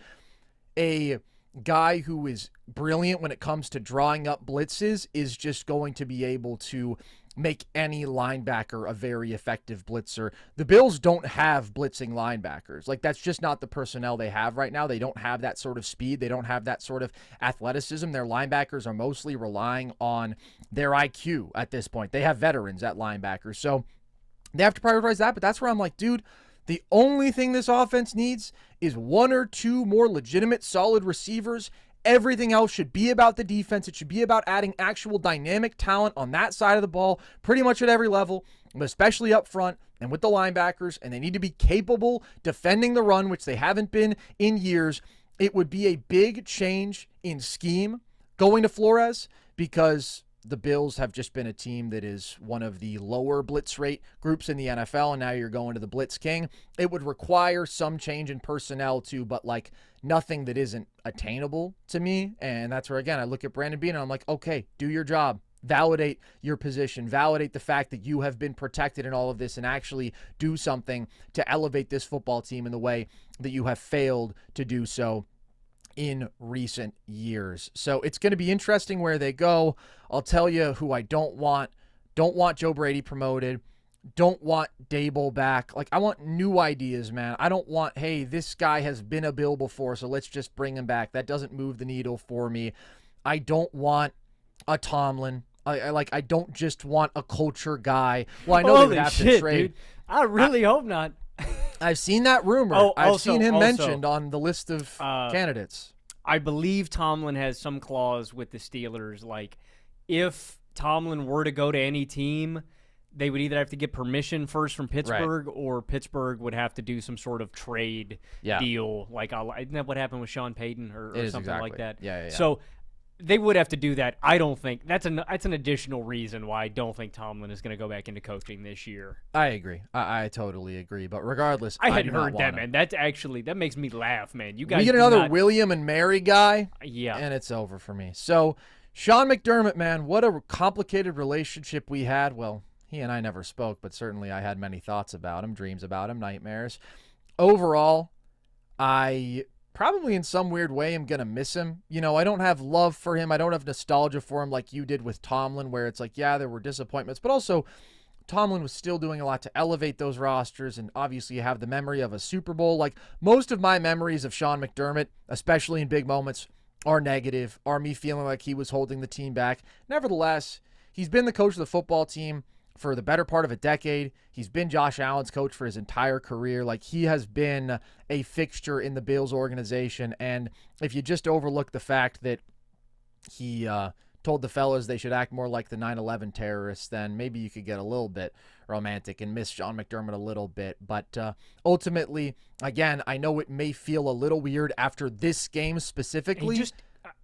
a guy who is brilliant when it comes to drawing up blitzes is just going to be able to make any linebacker a very effective blitzer. The Bills don't have blitzing linebackers. Like, that's just not the personnel they have right now. They don't have that sort of speed. They don't have that sort of athleticism. Their linebackers are mostly relying on their IQ at this point. They have veterans at linebackers, so they have to prioritize that. But that's where I'm like, dude, the only thing this offense needs is one or two more legitimate, solid receivers. Everything else should be about the defense. It should be about adding actual dynamic talent on that side of the ball, pretty much at every level, but especially up front and with the linebackers. And they need to be capable defending the run, which they haven't been in years. It would be a big change in scheme going to Flores, because the Bills have just been a team that is one of the lower blitz rate groups in the NFL, and now you're going to the Blitz King. It would require some change in personnel too, but like nothing that isn't attainable to me. And that's where, again, I look at Brandon Beane and I'm like, okay, do your job. Validate your position. Validate the fact that you have been protected in all of this, and actually do something to elevate this football team in the way that you have failed to do so in recent years. So it's going to be interesting where they go. I'll tell you who I don't want. Don't want Joe Brady promoted. Don't want Dable back. Like, I want new ideas, man. I don't want, hey, this guy has been a Bill before, so let's just bring him back. That doesn't move the needle for me. I don't want a Tomlin. I don't just want a culture guy. Well, I know they would have to trade. Dude. I really hope not. I've seen that rumor. I've seen him mentioned on the list of candidates. I believe Tomlin has some clause with the Steelers. Like, if Tomlin were to go to any team, they would either have to get permission first from Pittsburgh, or Pittsburgh would have to do some sort of trade deal. Like, isn't that what happened with Sean Payton or something exactly like that? Yeah. So they would have to do that. I don't think that's an additional reason why I don't think Tomlin is going to go back into coaching this year. I agree. I totally agree. But regardless, I hadn't heard that, man. That makes me laugh, man. You guys, we get another William and Mary guy, yeah, and it's over for me. So Sean McDermott, man, what a complicated relationship we had. Well, he and I never spoke, but certainly I had many thoughts about him, dreams about him, nightmares. Overall, I probably in some weird way am going to miss him. You know, I don't have love for him. I don't have nostalgia for him like you did with Tomlin, where it's like, yeah, there were disappointments, but also Tomlin was still doing a lot to elevate those rosters, and obviously you have the memory of a Super Bowl. Like, most of my memories of Sean McDermott, especially in big moments, are negative, are me feeling like he was holding the team back. Nevertheless, he's been the coach of the football team for the better part of a decade. He's been Josh Allen's coach for his entire career. Like, he has been a fixture in the Bills organization. And if you just overlook the fact that he told the fellas they should act more like the 9/11 terrorists, then maybe you could get a little bit romantic and miss Sean McDermott a little bit. But ultimately, again, I know it may feel a little weird after this game specifically,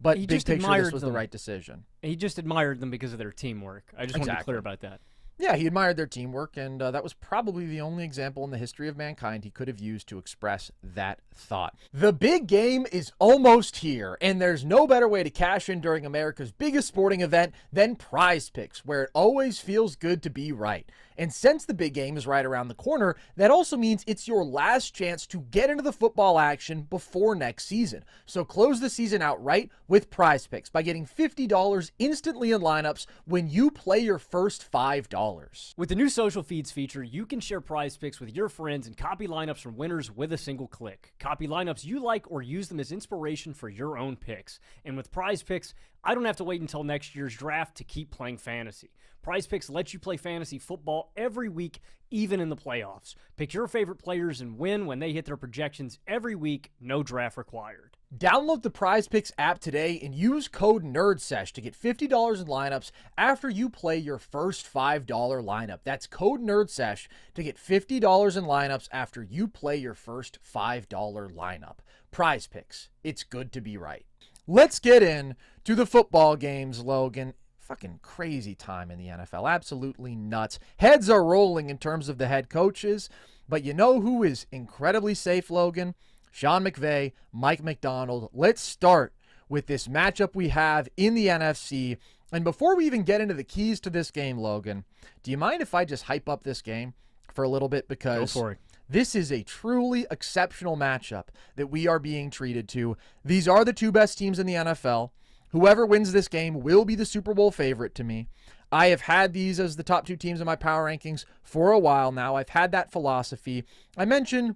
but big picture, this was the right decision. He just admired them because of their teamwork. I just want to be clear about that. Yeah, he admired their teamwork, and that was probably the only example in the history of mankind he could have used to express that thought. The big game is almost here, and there's no better way to cash in during America's biggest sporting event than Prize Picks, where it always feels good to be right. And since the big game is right around the corner, that also means it's your last chance to get into the football action before next season. So close the season out right with Prize Picks by getting $50 instantly in lineups when you play your first $5. With the new social feeds feature, you can share Prize Picks with your friends and copy lineups from winners with a single click. Copy lineups you like or use them as inspiration for your own picks. And with Prize Picks, I don't have to wait until next year's draft to keep playing fantasy. Prize Picks lets you play fantasy football every week, even in the playoffs. Pick your favorite players and win when they hit their projections every week, no draft required. Download the Prize Picks app today and use code NerdSesh to get $50 in lineups after you play your first $5 lineup. That's code NerdSesh to get $50 in lineups after you play your first $5 lineup. Prize Picks. It's good to be right. Let's get in to the football games, Logan. Fucking crazy time in the NFL. Absolutely nuts. Heads are rolling in terms of the head coaches, but you know who is incredibly safe, Logan? Sean McVay, Mike McDonald. Let's start with this matchup we have in the NFC. And before we even get into the keys to this game, Logan, do you mind if I just hype up this game for a little bit? Because go for it. This is a truly exceptional matchup that we are being treated to. These are the two best teams in the NFL. Whoever wins this game will be the Super Bowl favorite to me. I have had these as the top two teams in my power rankings for a while now. I've had that philosophy. I mentioned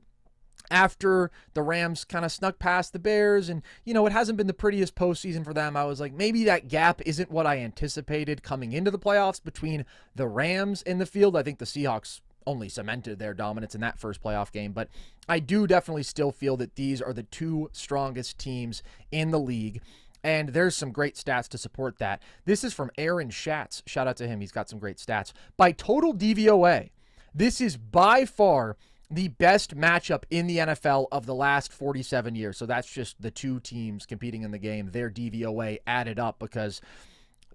after the Rams kind of snuck past the Bears and, it hasn't been the prettiest postseason for them. I was like, maybe that gap isn't what I anticipated coming into the playoffs between the Rams and the field. I think the Seahawks only cemented their dominance in that first playoff game, but I do definitely still feel that these are the two strongest teams in the league. And there's some great stats to support that. This is from Aaron Schatz. Shout out to him. He's got some great stats. By total DVOA, this is by far the best matchup in the NFL of the last 47 years. So that's just the two teams competing in the game, their DVOA added up, because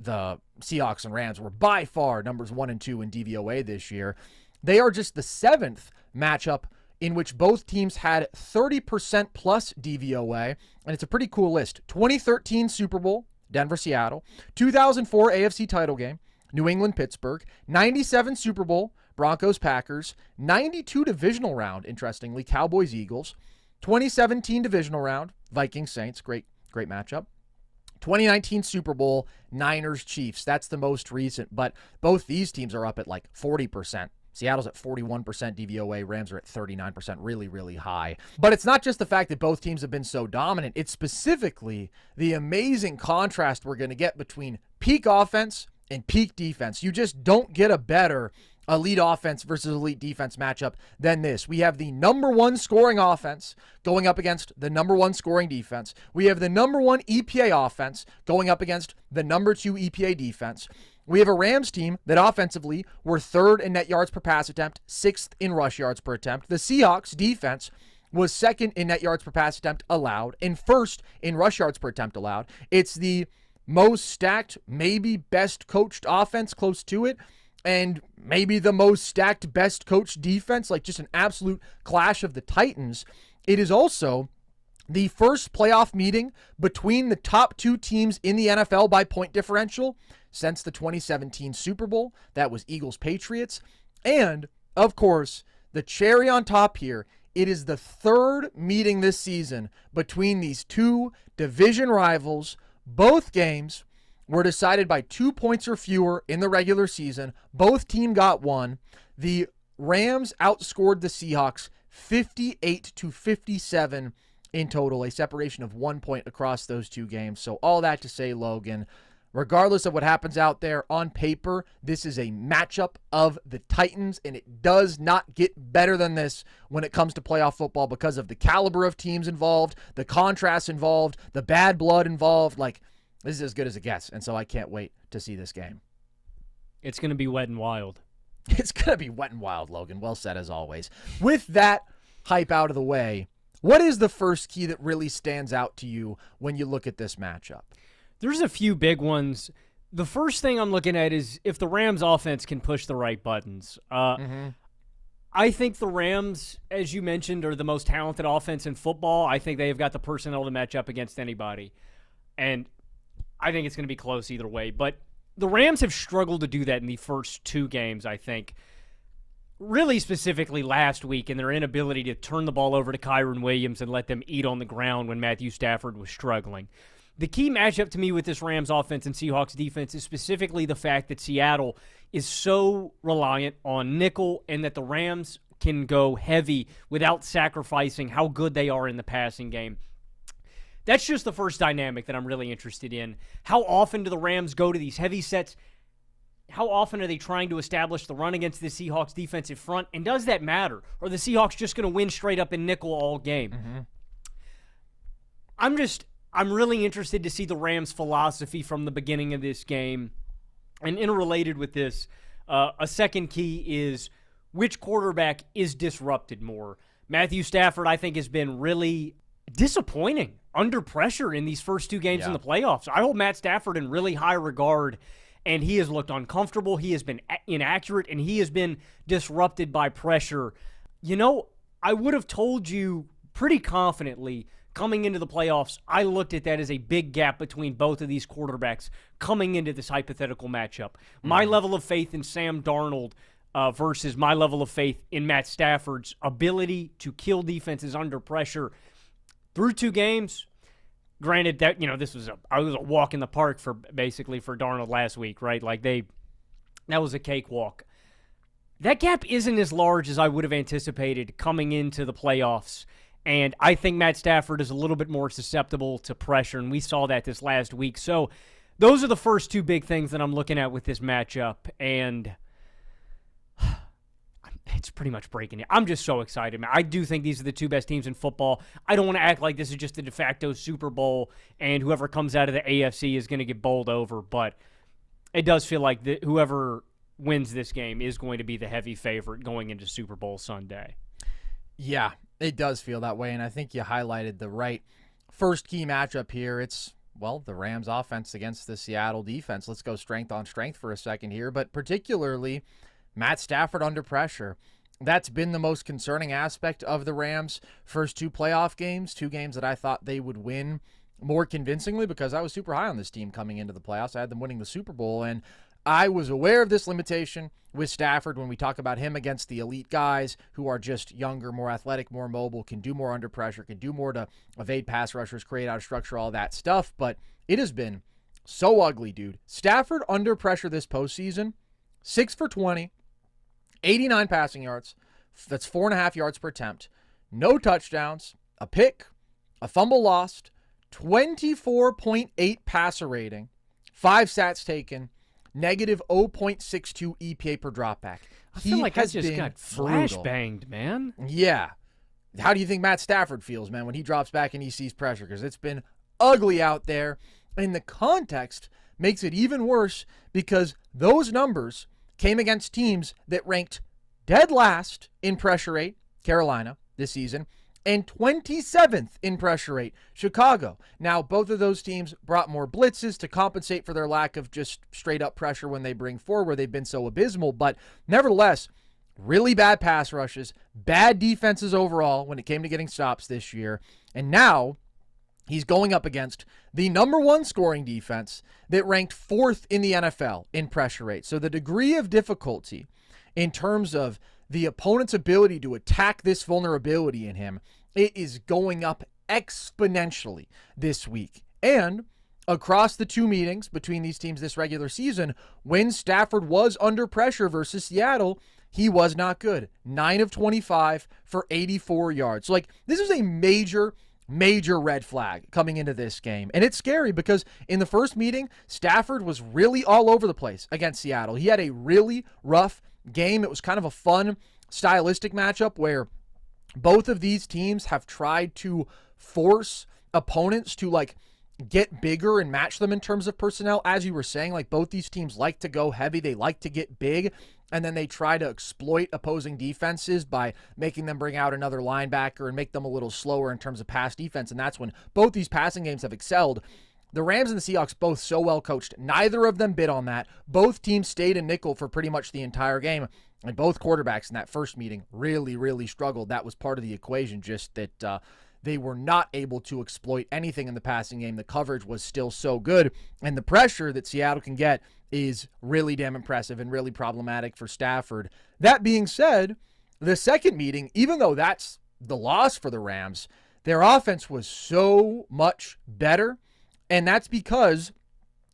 the Seahawks and Rams were by far numbers 1 and 2 in DVOA this year. They are just the 7th matchup in which both teams had 30% plus DVOA, and it's a pretty cool list. 2013 Super Bowl, Denver-Seattle. 2004 AFC title game, New England-Pittsburgh. 97 Super Bowl, Broncos-Packers. 92 divisional round, interestingly, Cowboys-Eagles. 2017 divisional round, Vikings-Saints, great matchup. 2019 Super Bowl, Niners-Chiefs. That's the most recent, but both these teams are up at like 40%. Seattle's at 41% DVOA. Rams are at 39%, really, really high. But it's not just the fact that both teams have been so dominant. It's specifically the amazing contrast we're going to get between peak offense and peak defense. You just don't get a better elite offense versus elite defense matchup than this. We have the number 1 scoring offense going up against the number 1 scoring defense. We have the number 1 EPA offense going up against the number 2 EPA defense. We have a Rams team that offensively were 3rd in net yards per pass attempt, 6th in rush yards per attempt. The Seahawks defense was 2nd in net yards per pass attempt allowed and 1st in rush yards per attempt allowed. It's the most stacked, maybe best coached offense, close to it, and maybe the most stacked, best coached defense, like just an absolute clash of the Titans. It is also the first playoff meeting between the top two teams in the NFL by point differential since the 2017 Super Bowl. That was Eagles-Patriots. And, of course, the cherry on top here, it is the 3rd meeting this season between these two division rivals. Both games were decided by 2 points or fewer in the regular season. Both teams got one. The Rams outscored the Seahawks 58-57 in total, a separation of 1 point across those two games. So all that to say, Logan, regardless of what happens out there on paper, this is a matchup of the Titans, and it does not get better than this when it comes to playoff football because of the caliber of teams involved, the contrast involved, the bad blood involved. Like, this is as good as it gets, and so I can't wait to see this game. It's going to be wet and wild. It's going to be wet and wild, Logan. Well said, as always. With that hype out of the way, what is the first key that really stands out to you when you look at this matchup? There's a few big ones. The first thing I'm looking at is if the Rams offense can push the right buttons. I think the Rams, as you mentioned, are the most talented offense in football. I think they've got the personnel to match up against anybody. And I think it's going to be close either way. But the Rams have struggled to do that in the first two games, I think. Really specifically last week in their inability to turn the ball over to Kyren Williams and let them eat on the ground when Matthew Stafford was struggling. The key matchup to me with this Rams offense and Seahawks defense is specifically the fact that Seattle is so reliant on nickel and that the Rams can go heavy without sacrificing how good they are in the passing game. That's just the first dynamic that I'm really interested in. How often do the Rams go to these heavy sets? How often are they trying to establish the run against the Seahawks defensive front? And does that matter? Or are the Seahawks just going to win straight up in nickel all game? I'm really interested to see the Rams' philosophy from the beginning of this game. And interrelated with this, a second key is which quarterback is disrupted more. Matthew Stafford, I think, has been really disappointing under pressure in these first two games in the playoffs. I hold Matt Stafford in really high regard, and he has looked uncomfortable. He has been inaccurate, and he has been disrupted by pressure. You know, I would have told you pretty confidently coming into the playoffs, I looked at that as a big gap between both of these quarterbacks coming into this hypothetical matchup. My level of faith in Sam Darnold versus my level of faith in Matt Stafford's ability to kill defenses under pressure through 2 games. Granted that, this was a walk in the park for Darnold last week, right? Like that was a cakewalk. That gap isn't as large as I would have anticipated coming into the playoffs. And I think Matt Stafford is a little bit more susceptible to pressure, and we saw that this last week. So those are the first 2 big things that I'm looking at with this matchup, and it's pretty much breaking it. I'm just so excited, man. I do think these are the 2 best teams in football. I don't want to act like this is just a de facto Super Bowl, and whoever comes out of the AFC is going to get bowled over, but it does feel like whoever wins this game is going to be the heavy favorite going into Super Bowl Sunday. Yeah, it does feel that way, and I think you highlighted the right first key matchup here. It's, the Rams offense against the Seattle defense. Let's go strength on strength for a second here, but particularly Matt Stafford under pressure. That's been the most concerning aspect of the Rams' first 2 playoff games, 2 games that I thought they would win more convincingly because I was super high on this team coming into the playoffs. I had them winning the Super Bowl, and I was aware of this limitation with Stafford when we talk about him against the elite guys who are just younger, more athletic, more mobile, can do more under pressure, can do more to evade pass rushers, create out of structure, all that stuff. But it has been so ugly, dude. Stafford under pressure this postseason, 6 for 20, 89 passing yards. That's 4.5 yards per attempt. No touchdowns, a pick, a fumble lost, 24.8 passer rating, 5 sacks taken, negative 0.62 EPA per dropback. I feel like I just got flashbanged, man. Yeah. How do you think Matt Stafford feels, man, when he drops back and he sees pressure? Because it's been ugly out there. And the context makes it even worse because those numbers came against teams that ranked dead last in pressure rate, Carolina, this season, and 27th in pressure rate, Chicago. Now, both of those teams brought more blitzes to compensate for their lack of just straight-up pressure when they bring forward, where they've been so abysmal. But nevertheless, really bad pass rushes, bad defenses overall when it came to getting stops this year. And now he's going up against the number 1 scoring defense that ranked 4th in the NFL in pressure rate. So the degree of difficulty in terms of the opponent's ability to attack this vulnerability in him, it is going up exponentially this week. And across the 2 meetings between these teams this regular season, when Stafford was under pressure versus Seattle, he was not good. 9 of 25 for 84 yards. So, this is a major red flag coming into this game. And it's scary because in the first meeting, Stafford was really all over the place against Seattle. He had a really rough game. It was kind of a fun stylistic matchup where both of these teams have tried to force opponents to get bigger and match them in terms of personnel. As you were saying, both these teams like to go heavy. They like to get big, and then they try to exploit opposing defenses by making them bring out another linebacker and make them a little slower in terms of pass defense. And that's when both these passing games have excelled. The Rams and the Seahawks both so well coached. Neither of them bid on that. Both teams stayed in nickel for pretty much the entire game. And both quarterbacks in that first meeting really, really struggled. That was part of the equation, just that they were not able to exploit anything in the passing game. The coverage was still so good. And the pressure that Seattle can get is really damn impressive and really problematic for Stafford. That being said, the second meeting, even though that's the loss for the Rams, their offense was so much better. And that's because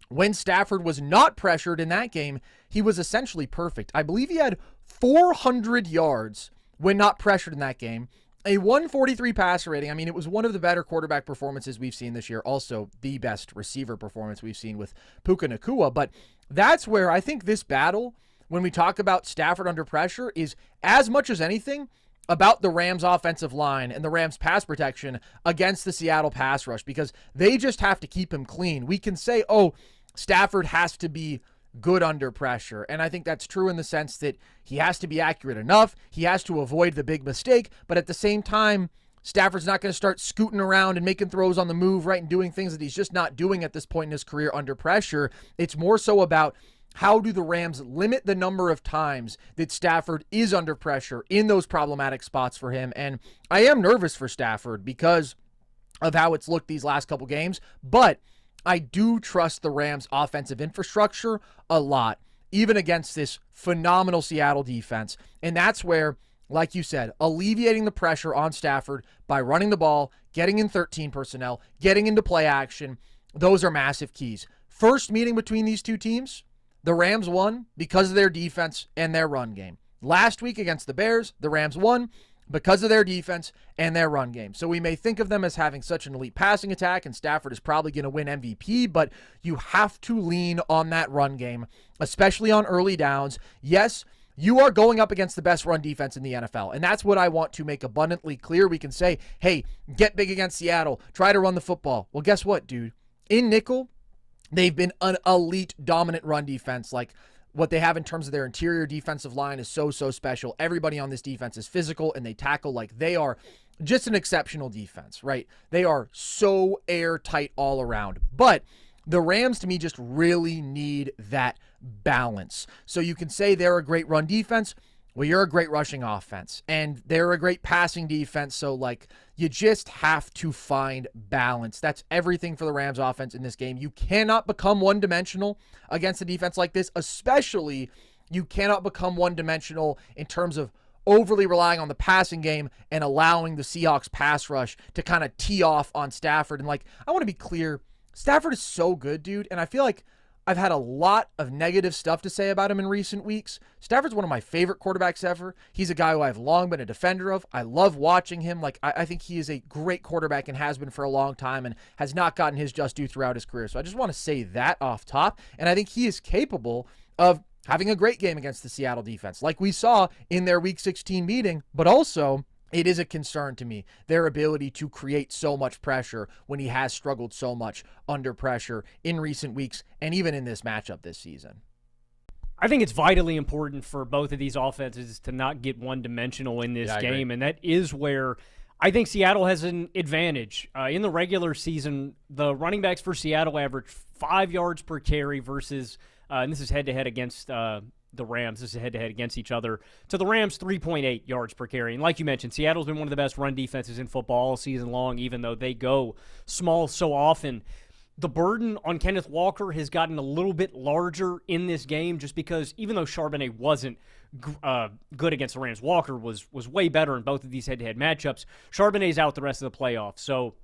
when Stafford was not pressured in that game, he was essentially perfect. I believe he had 400 yards when not pressured in that game, a 143 passer rating. I mean, it was one of the better quarterback performances we've seen this year. Also, the best receiver performance we've seen with Puka Nacua. But that's where I think this battle, when we talk about Stafford under pressure, is as much as anything about the Rams offensive line and the Rams pass protection against the Seattle pass rush, because they just have to keep him clean. We can say, Stafford has to be good under pressure. And I think that's true in the sense that he has to be accurate enough. He has to avoid the big mistake. But at the same time, Stafford's not going to start scooting around and making throws on the move, right, and doing things that he's just not doing at this point in his career under pressure. It's more so about how do the Rams limit the number of times that Stafford is under pressure in those problematic spots for him. And I am nervous for Stafford because of how it's looked these last couple games, but I do trust the Rams' offensive infrastructure a lot. even against this phenomenal Seattle defense. And that's where, like you said, alleviating the pressure on Stafford by running the ball, getting in 13 personnel, getting into play action, those are massive keys. First meeting between these two teams, the Rams won because of their defense and their run game. Last week against the Bears, the Rams won because of their defense and their run game. So we may think of them as having such an elite passing attack, and Stafford is probably going to win MVP, but you have to lean on that run game, especially on early downs. Yes, you are going up against the best run defense in the NFL, and that's what I want to make abundantly clear. We can say, hey, get big against Seattle, try to run the football. Well, guess what, dude? In nickel, they've been an elite dominant run defense. Like, what they have in terms of their interior defensive line is so special. Everybody on this defense is physical, and they tackle like they are just an exceptional defense, right? They are so airtight all around. But the Rams, to me, just really need that balance. So you can say they're a great run defense. Well, you're a great rushing offense, and they're a great passing defense. So, like, you just have to find balance. That's everything for the Rams offense in this game. You cannot become one-dimensional against a defense like this, especially you cannot become one-dimensional in terms of overly relying on the passing game and allowing the Seahawks pass rush to kind of tee off on Stafford. And, like, I want to be clear, Stafford is so good, dude, and I feel like I've had a lot of negative stuff to say about him in recent weeks. Stafford's one of my favorite quarterbacks ever. He's a guy who I've long been a defender of. I love watching him. Like, I think he is a great quarterback and has been for a long time and has not gotten his just due throughout his career. So I just want to say that off top. And I think he is capable of having a great game against the Seattle defense, like we saw in their Week 16 meeting, but also it is a concern to me, their ability to create so much pressure when he has struggled so much under pressure in recent weeks and even in this matchup this season. I think it's vitally important for both of these offenses to not get one-dimensional in this game, and that is where I think Seattle has an advantage. In the regular season, the running backs for Seattle average 5 yards per carry versus, and this is head-to-head against the Rams. This is head-to-head against each other. To the Rams, 3.8 yards per carry. And like you mentioned, Seattle's been one of the best run defenses in football all season long, even though they go small so often. The burden on Kenneth Walker has gotten a little bit larger in this game just because even though Charbonnet wasn't good against the Rams, Walker was way better in both of these head-to-head matchups. Charbonnet's out the rest of the playoffs, so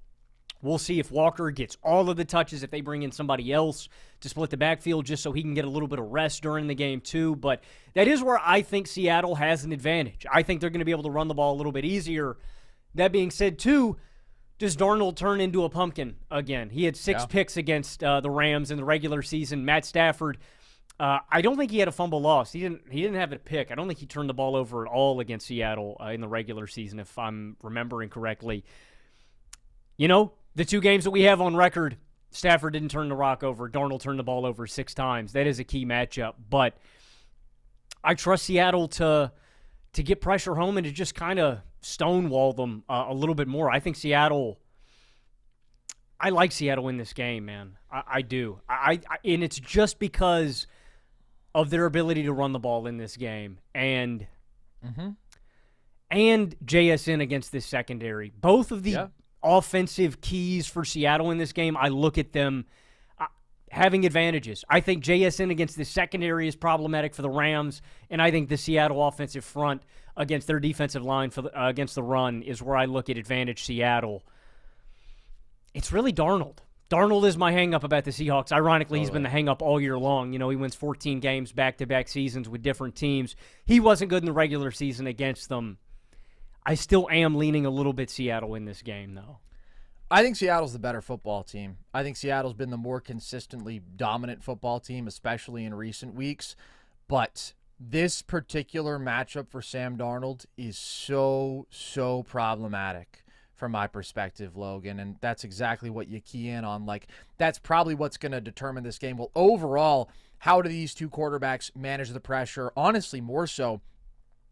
we'll see if Walker gets all of the touches, if they bring in somebody else to split the backfield just so he can get a little bit of rest during the game too. But that is where I think Seattle has an advantage. I think they're going to be able to run the ball a little bit easier. That being said, too, does Darnold turn into a pumpkin again? He had 6 picks against the Rams in the regular season. Matt Stafford, I don't think he had a fumble loss. He didn't have a pick. I don't think he turned the ball over at all against Seattle in the regular season, if I'm remembering correctly. You know, the 2 games that we have on record, Stafford didn't turn the rock over. Darnold turned the ball over 6 times. That is a key matchup. But I trust Seattle to get pressure home and to just kind of stonewall them a little bit more. I think Seattle – I like Seattle in this game, man. I do. And it's just because of their ability to run the ball in this game and JSN against this secondary. Both of the offensive keys for Seattle in this game, I look at them having advantages. I think JSN against the secondary is problematic for the Rams, and I think the Seattle offensive front against their defensive line for against the run is where I look at advantage Seattle. It's really Darnold. Darnold is my hang-up about the Seahawks. Ironically, he's been the hang-up all year long. You know, he wins 14 games back-to-back seasons with different teams. He wasn't good in the regular season against them. I still am leaning a little bit Seattle in this game, though. I think Seattle's the better football team. I think Seattle's been the more consistently dominant football team, especially in recent weeks. But this particular matchup for Sam Darnold is so problematic from my perspective, Logan. And that's exactly what you key in on. Like, that's probably what's going to determine this game. Well, overall, how do these two quarterbacks manage the pressure? Honestly, more so,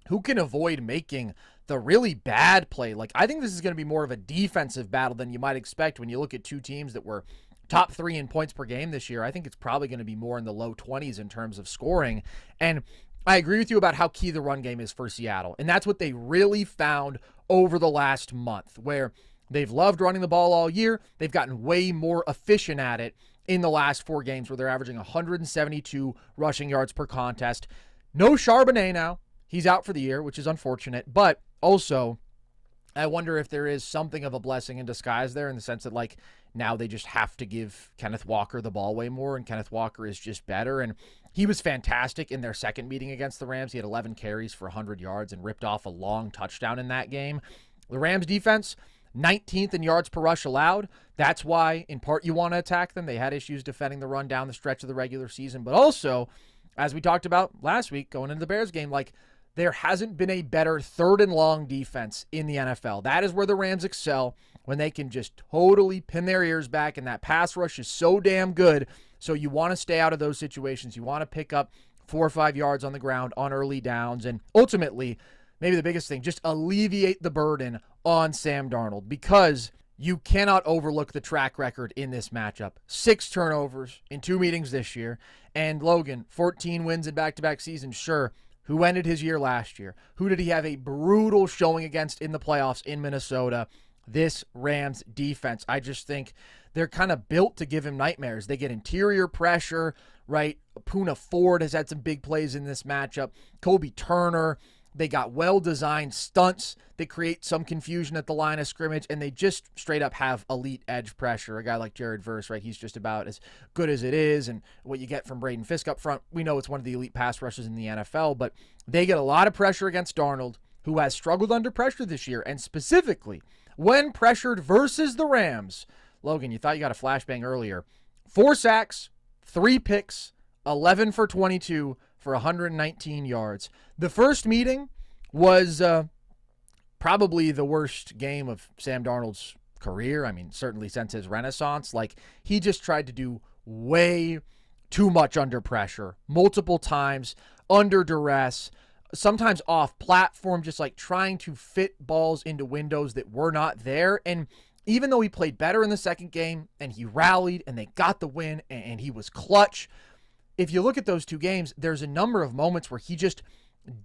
who can avoid making the really bad play? Like, I think this is going to be more of a defensive battle than you might expect when you look at two teams that were top 3 in points per game this year. I think it's probably going to be more in the low 20s in terms of scoring. And I agree with you about how key the run game is for Seattle. And that's what they really found over the last month, where they've loved running the ball all year. They've gotten way more efficient at it. in the last 4 games where they're averaging 172 rushing yards per contest. No Charbonnet now. He's out for the year, which is unfortunate. But also, I wonder if there is something of a blessing in disguise there in the sense that, like, now they just have to give Kenneth Walker the ball way more, and Kenneth Walker is just better. And he was fantastic in their second meeting against the Rams. He had 11 carries for 100 yards and ripped off a long touchdown in that game. The Rams defense, 19th in yards per rush allowed. That's why, in part, you want to attack them. They had issues defending the run down the stretch of the regular season. But also, as we talked about last week going into the Bears game, like, there hasn't been a better third and long defense in the NFL. That is where the Rams excel, when they can just totally pin their ears back, and that pass rush is so damn good. So you want to stay out of those situations. You want to pick up 4 or 5 yards on the ground on early downs. And ultimately, maybe the biggest thing, just alleviate the burden on Sam Darnold, because you cannot overlook the track record in this matchup. 6 turnovers in 2 meetings this year. And Logan, 14 wins in back-to-back seasons, sure. Who ended his year last year? Who did he have a brutal showing against in the playoffs in Minnesota? This Rams defense. I just think they're kind of built to give him nightmares. They get interior pressure, right? Poona Ford has had some big plays in this matchup. Kobe Turner. They got well-designed stunts that create some confusion at the line of scrimmage, and they just straight up have elite edge pressure. A guy like Jared Verse, right? He's just about as good as it is, and what you get from Braden Fisk up front, we know it's one of the elite pass rushers in the NFL, but they get a lot of pressure against Darnold, who has struggled under pressure this year, and specifically when pressured versus the Rams. Logan, you thought you got a flashbang earlier. 4 sacks, 3 picks, 11 for 22 for 119 yards. The first meeting was probably the worst game of Sam Darnold's career. I mean, certainly since his renaissance. Like, he just tried to do way too much under pressure, multiple times, under duress, sometimes off platform, just like trying to fit balls into windows that were not there. And even though he played better in the second game and he rallied and they got the win and he was clutch, if you look at those 2 games, there's a number of moments where he just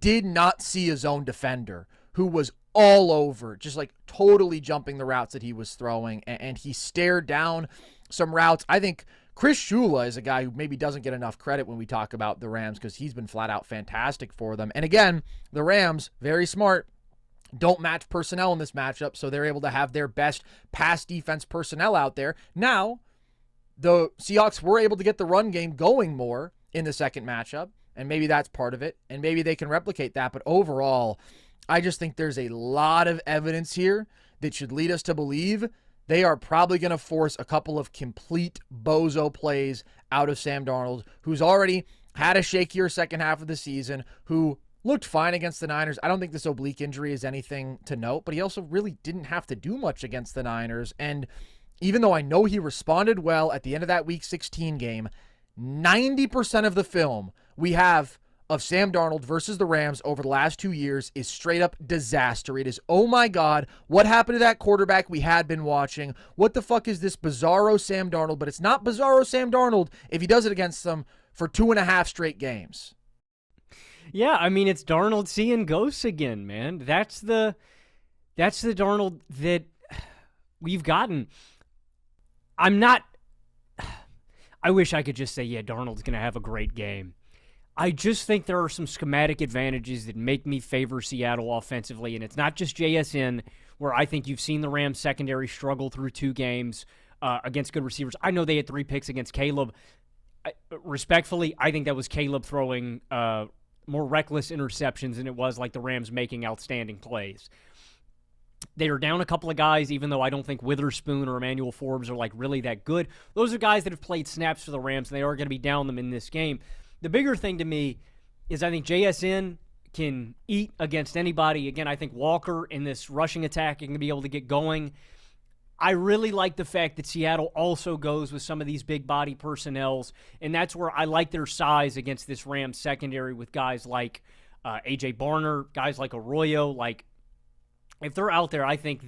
did not see his own defender, who was all over, just like totally jumping the routes that he was throwing, and he stared down some routes. I think Chris Shula is a guy who maybe doesn't get enough credit when we talk about the Rams, because he's been flat out fantastic for them. And again, the Rams, very smart, don't match personnel in this matchup, so they're able to have their best pass defense personnel out there. Now, the Seahawks were able to get the run game going more in the second matchup, and maybe that's part of it, and maybe they can replicate that. But overall, I just think there's a lot of evidence here that should lead us to believe they are probably going to force a couple of complete bozo plays out of Sam Darnold, who's already had a shakier second half of the season, who looked fine against the Niners. I don't think this oblique injury is anything to note, but he also really didn't have to do much against the Niners. And even though I know he responded well at the end of that Week 16 game, 90% of the film we have of Sam Darnold versus the Rams over the last 2 years is straight up disaster. It is, oh my God, what happened to that quarterback we had been watching? What the fuck is this bizarro Sam Darnold? But it's not bizarro Sam Darnold if he does it against them for 2.5 straight games. Yeah, I mean, it's Darnold seeing ghosts again, man. That's the Darnold that we've gotten. I wish I could just say, yeah, Darnold's going to have a great game. I just think there are some schematic advantages that make me favor Seattle offensively, and it's not just JSN, where I think you've seen the Rams secondary struggle through 2 games against good receivers. I know they had 3 picks against Caleb. Respectfully, I think that was Caleb throwing more reckless interceptions than it was like the Rams making outstanding plays. They are down a couple of guys, even though I don't think Witherspoon or Emmanuel Forbes are like really that good. Those are guys that have played snaps for the Rams, and they are going to be down them in this game. The bigger thing to me is I think JSN can eat against anybody. Again, I think Walker in this rushing attack can be able to get going. I really like the fact that Seattle also goes with some of these big body personnels, and that's where I like their size against this Rams secondary with guys like A.J. Barner, guys like Arroyo. Like, if they're out there, I think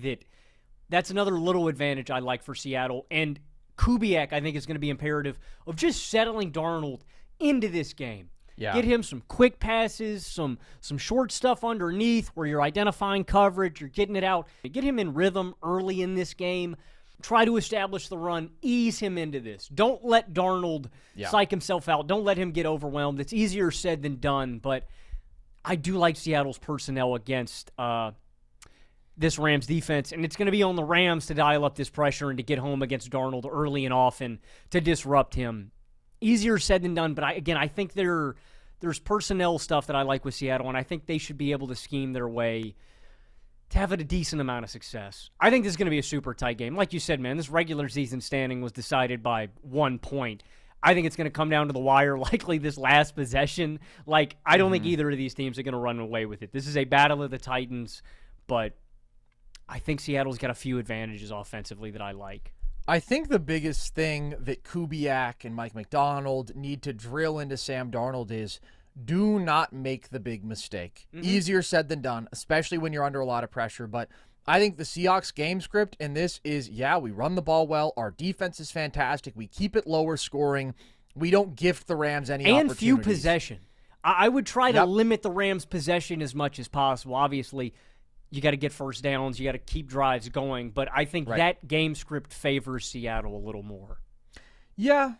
that's another little advantage I like for Seattle. And Kubiak, I think, is going to be imperative of just settling Darnold into this game. Yeah. Get him some quick passes, some short stuff underneath where you're identifying coverage, you're getting it out. Get him in rhythm early in this game. try to establish the run, ease him into this. Don't let Darnold psych himself out. Don't let him get overwhelmed. It's easier said than done, but I do like Seattle's personnel against this Rams defense, and it's going to be on the Rams to dial up this pressure and to get home against Darnold early and often to disrupt him. Easier said than done, but I think there's personnel stuff that I like with Seattle, and I think they should be able to scheme their way to have a decent amount of success. I think this is going to be a super tight game. Like you said, man, this regular season standing was decided by 1 point. I think it's going to come down to the wire, likely this last possession. Like, I don't think either of these teams are going to run away with it. This is a battle of the Titans, but I think Seattle's got a few advantages offensively that I like. I think the biggest thing that Kubiak and Mike McDonald need to drill into Sam Darnold is do not make the big mistake. Easier said than done, especially when you're under a lot of pressure. But I think the Seahawks game script in this is, we run the ball well. Our defense is fantastic. We keep it lower scoring. We don't gift the Rams any opportunities. And few possession. I would try to limit the Rams' possession as much as possible. Obviously, you got to get first downs. You got to keep drives going. But I think that game script favors Seattle a little more. Yeah,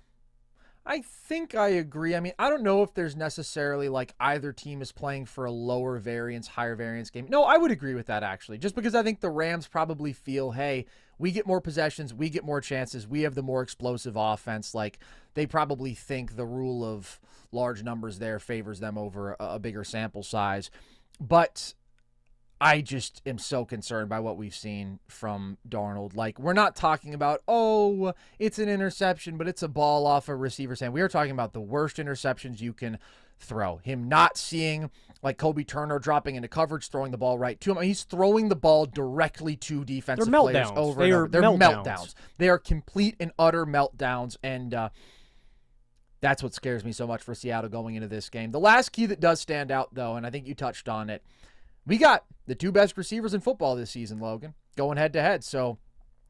I think I agree. I mean, I don't know if there's necessarily like either team is playing for a lower variance, higher variance game. No, I would agree with that actually, just because I think the Rams probably feel, hey, we get more possessions, we get more chances, we have the more explosive offense. Like, they probably think the rule of large numbers there favors them over a bigger sample size. But I just am so concerned by what we've seen from Darnold. Like, we're not talking about, oh, it's an interception, but it's a ball off a receiver's hand. We are talking about the worst interceptions you can throw. Him not seeing, like, Kobe Turner dropping into coverage, throwing the ball right to him. I mean, he's throwing the ball directly to defensive players over and over. They're meltdowns. They are complete and utter meltdowns, and that's what scares me so much for Seattle going into this game. The last key that does stand out, though, and I think you touched on it, we got the two best receivers in football this season, Logan, going head-to-head. So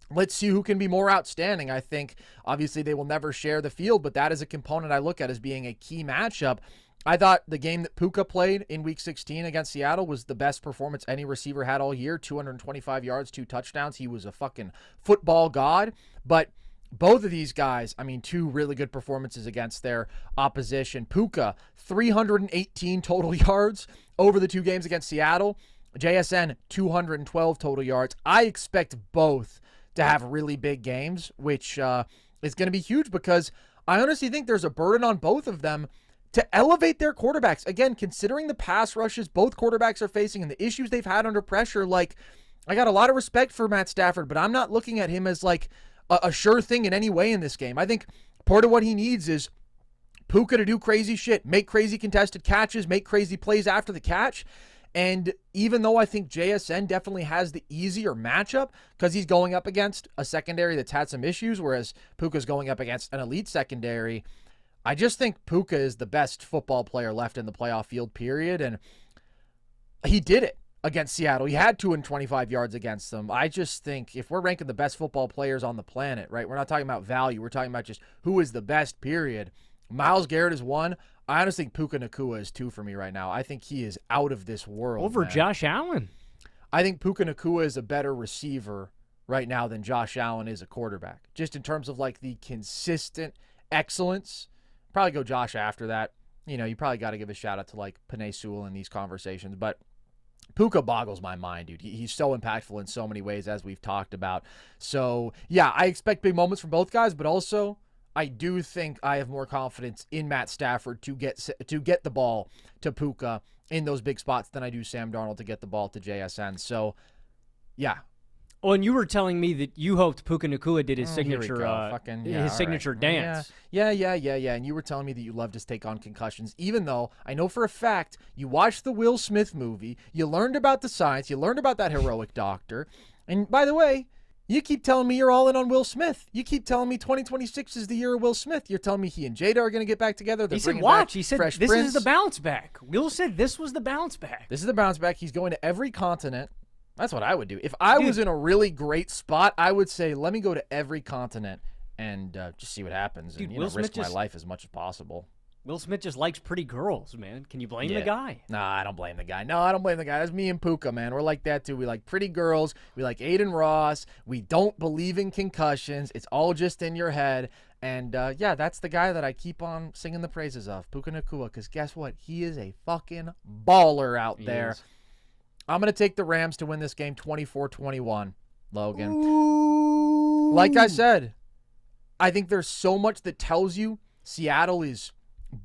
let's see who can be more outstanding. I think, obviously, they will never share the field, but that is a component I look at as being a key matchup. I thought the game that Puka played in Week 16 against Seattle was the best performance any receiver had all year, 225 yards, 2 touchdowns. He was a fucking football god. But both of these guys, I mean, 2 really good performances against their opposition. Puka, 318 total yards over the 2 games against Seattle. JSN, 212 total yards. I expect both to have really big games, which is going to be huge because I honestly think there's a burden on both of them to elevate their quarterbacks. Again, considering the pass rushes both quarterbacks are facing and the issues they've had under pressure, like, I got a lot of respect for Matt Stafford, but I'm not looking at him as like a sure thing in any way in this game. I think part of what he needs is Puka to do crazy shit, make crazy contested catches, make crazy plays after the catch. And even though I think JSN definitely has the easier matchup because he's going up against a secondary that's had some issues, whereas Puka's going up against an elite secondary, I just think Puka is the best football player left in the playoff field, period. And he did it against Seattle. He had 225 yards against them. I just think if we're ranking the best football players on the planet, right, we're not talking about value. We're talking about just who is the best, period. Myles Garrett is 1. I honestly think Puka Nacua is 2 for me right now. I think he is out of this world. Over man. Josh Allen. I think Puka Nacua is a better receiver right now than Josh Allen is a quarterback. Just in terms of like the consistent excellence. Probably go Josh after that. You know, you probably got to give a shout out to like Penei Sewell in these conversations, but Puka boggles my mind, dude. He's so impactful in so many ways, as we've talked about. So, yeah, I expect big moments from both guys, but also I do think I have more confidence in Matt Stafford to get the ball to Puka in those big spots than I do Sam Darnold to get the ball to JSN. So, yeah. Oh, and you were telling me that you hoped Puka Nacua did his signature signature dance. Yeah. And you were telling me that you love to take on concussions, even though I know for a fact you watched the Will Smith movie, you learned about the science, you learned about that heroic doctor. And by the way, you keep telling me you're all in on Will Smith. You keep telling me 2026 is the year of Will Smith. You're telling me he and Jada are going to get back together. He said, watch. He said, this is the bounce back. Will said this was the bounce back. This is the bounce back. He's going to every continent. That's what I would do. If I was in a really great spot, I would say, let me go to every continent and just see what happens and risk my life as much as possible. Will Smith just likes pretty girls, man. Can you blame the guy? No, I don't blame the guy. No, I don't blame the guy. That's me and Puka, man. We're like that, too. We like pretty girls. We like Aiden Ross. We don't believe in concussions. It's all just in your head. And, yeah, that's the guy that I keep on singing the praises of, Puka Nacua, because guess what? He is a fucking baller out there. I'm going to take the Rams to win this game 24-21, Logan. Ooh. Like I said, I think there's so much that tells you Seattle is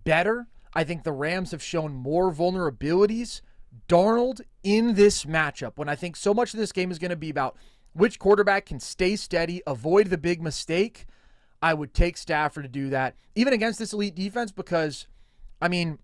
better. I think the Rams have shown more vulnerabilities. Darnold in this matchup, when I think so much of this game is going to be about which quarterback can stay steady, avoid the big mistake, I would take Stafford to do that, even against this elite defense, because, I mean,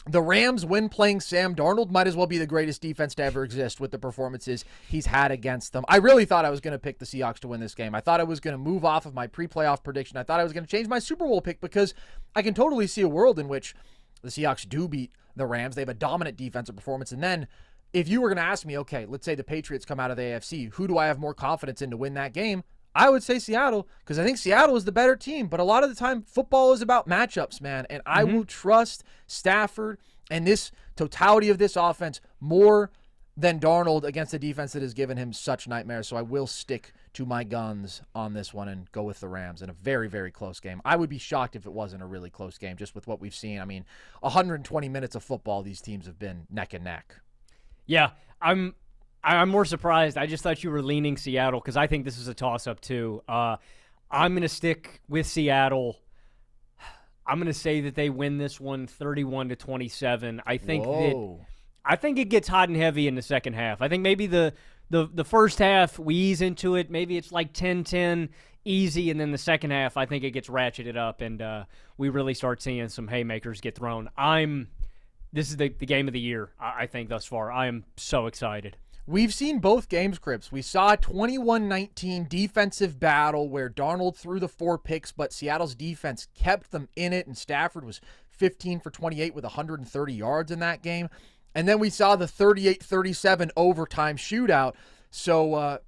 the Rams, when playing Sam Darnold, might as well be the greatest defense to ever exist with the performances he's had against them. I really thought I was going to pick the Seahawks to win this game. I thought I was going to move off of my pre-playoff prediction. I thought I was going to change my Super Bowl pick because I can totally see a world in which the Seahawks do beat the Rams. They have a dominant defensive performance. And then if you were going to ask me, okay, let's say the Patriots come out of the AFC, who do I have more confidence in to win that game? I would say Seattle, because I think Seattle is the better team. But a lot of the time, football is about matchups, man. And I will trust Stafford and this totality of this offense more than Darnold against a defense that has given him such nightmares. So I will stick to my guns on this one and go with the Rams in a very, very close game. I would be shocked if it wasn't a really close game, just with what we've seen. I mean, 120 minutes of football, these teams have been neck and neck. Yeah, I'm more surprised. I just thought you were leaning Seattle because I think this is a toss-up too. I'm going to stick with Seattle. I'm going to say that they win this one 31-27. I think it gets hot and heavy in the second half. I think maybe the first half we ease into it. Maybe it's like 10-10 easy, and then the second half I think it gets ratcheted up and we really start seeing some haymakers get thrown. This is the game of the year, I think, thus far. I am so excited. We've seen both game scripts. We saw a 21-19 defensive battle where Darnold threw the 4 picks, but Seattle's defense kept them in it, and Stafford was 15 for 28 with 130 yards in that game. And then we saw the 38-37 overtime shootout. So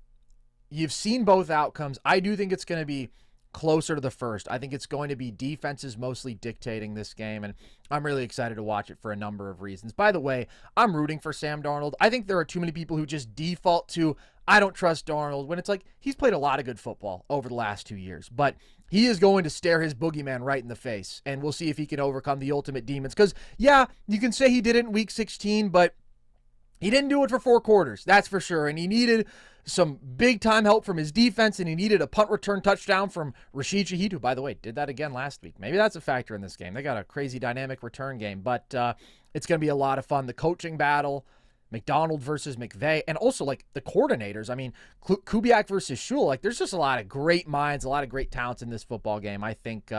you've seen both outcomes. I do think it's going to be closer to the first. I think it's going to be defenses mostly dictating this game, and I'm really excited to watch it for a number of reasons. By the way, I'm rooting for Sam Darnold. I think there are too many people who just default to, I don't trust Darnold, when it's like, he's played a lot of good football over the last 2 years, but he is going to stare his boogeyman right in the face, and we'll see if he can overcome the ultimate demons. Because, yeah, you can say he did it in Week 16, but he didn't do it for 4 quarters, that's for sure, and he needed some big-time help from his defense, and he needed a punt return touchdown from Rashid Shaheed, who, by the way, did that again last week. Maybe that's a factor in this game. They got a crazy dynamic return game, but it's going to be a lot of fun. The coaching battle, McDonald versus McVay, and also, like, the coordinators. I mean, Kubiak versus Shule. Like, there's just a lot of great minds, a lot of great talents in this football game. I think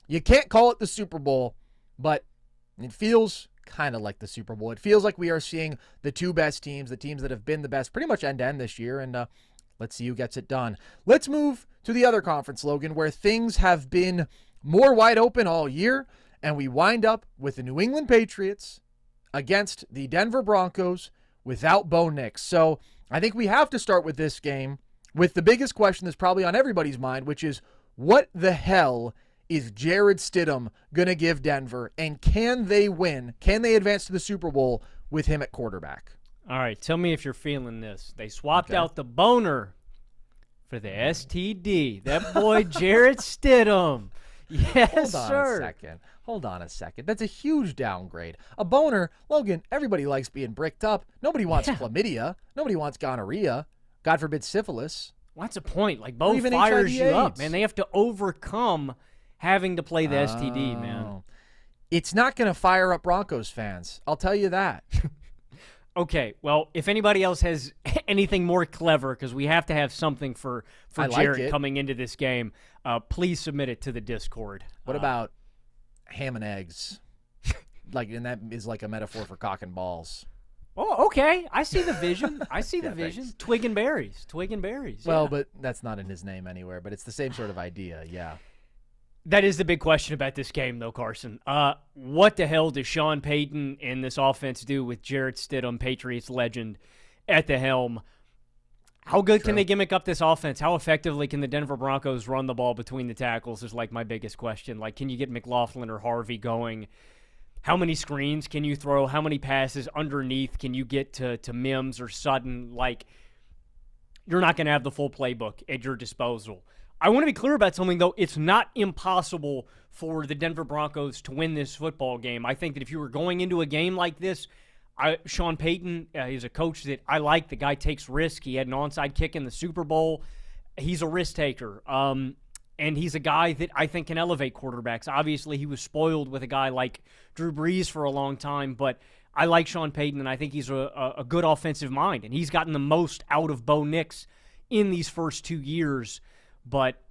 you can't call it the Super Bowl, but it feels kind of like the Super Bowl. It feels like we are seeing the 2 best teams, the teams that have been the best pretty much end-to-end this year, and let's see who gets it done. Let's move to the other conference, Logan, where things have been more wide open all year, and we wind up with the New England Patriots against the Denver Broncos without Bo Nix. So I think we have to start with this game with the biggest question that's probably on everybody's mind, which is, what the hell is Jarrett Stidham going to give Denver, and can they win? Can they advance to the Super Bowl with him at quarterback? All right, tell me if you're feeling this. They swapped out the boner for the STD. That boy Jarrett Stidham. Yes, sir. Hold on a second. That's a huge downgrade. A boner, Logan, everybody likes being bricked up. Nobody wants chlamydia. Nobody wants gonorrhea. God forbid syphilis. What's the point? Like, Bo fires you up, man. They have to overcome having to play the STD, man. It's not going to fire up Broncos fans. I'll tell you that. Okay, well, if anybody else has anything more clever, because we have to have something for Jarrett coming into this game, please submit it to the Discord. What about ham and eggs? And that is like a metaphor for cock and balls. Oh, okay. I see the vision. Vision. Thanks. Twig and berries. Well, yeah. But that's not in his name anywhere, but it's the same sort of idea, yeah. That is the big question about this game, though, Carson. What the hell does Sean Payton and this offense do with Jarrett Stidham, Patriots legend, at the helm? How good can they gimmick up this offense? How effectively can the Denver Broncos run the ball between the tackles is like my biggest question. Like, can you get McLaughlin or Harvey going? How many screens can you throw? How many passes underneath can you get to Mims or Sutton? Like, you're not going to have the full playbook at your disposal. I want to be clear about something, though. It's not impossible for the Denver Broncos to win this football game. I think that if you were going into a game like this, Sean Payton is a coach that I like. The guy takes risk. He had an onside kick in the Super Bowl. He's a risk taker. And he's a guy that I think can elevate quarterbacks. Obviously, he was spoiled with a guy like Drew Brees for a long time, but I like Sean Payton, and I think he's a good offensive mind. And he's gotten the most out of Bo Nix in these first 2 years, but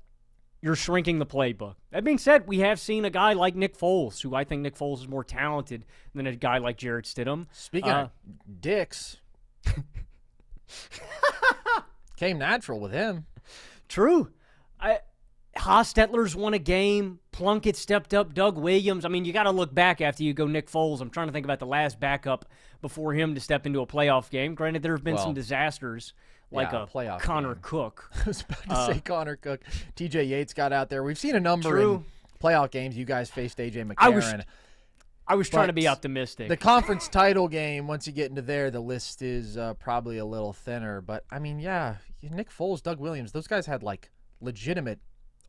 you're shrinking the playbook. That being said, we have seen a guy like Nick Foles, who I think Nick Foles is more talented than a guy like Jarrett Stidham. Speaking of dicks, came natural with him. True. Hostetler's won a game. Plunkett stepped up. Doug Williams. I mean, you got to look back after you go Nick Foles. I'm trying to think about the last backup before him to step into a playoff game. Granted, there have been some disasters. Like a playoff Connor game. Cook. I was about to say Connor Cook. TJ Yates got out there. We've seen a number in playoff games. You guys faced AJ McCarron. I was trying to be optimistic. The conference title game, once you get into there, the list is probably a little thinner. But, I mean, yeah, Nick Foles, Doug Williams, those guys had, like, legitimate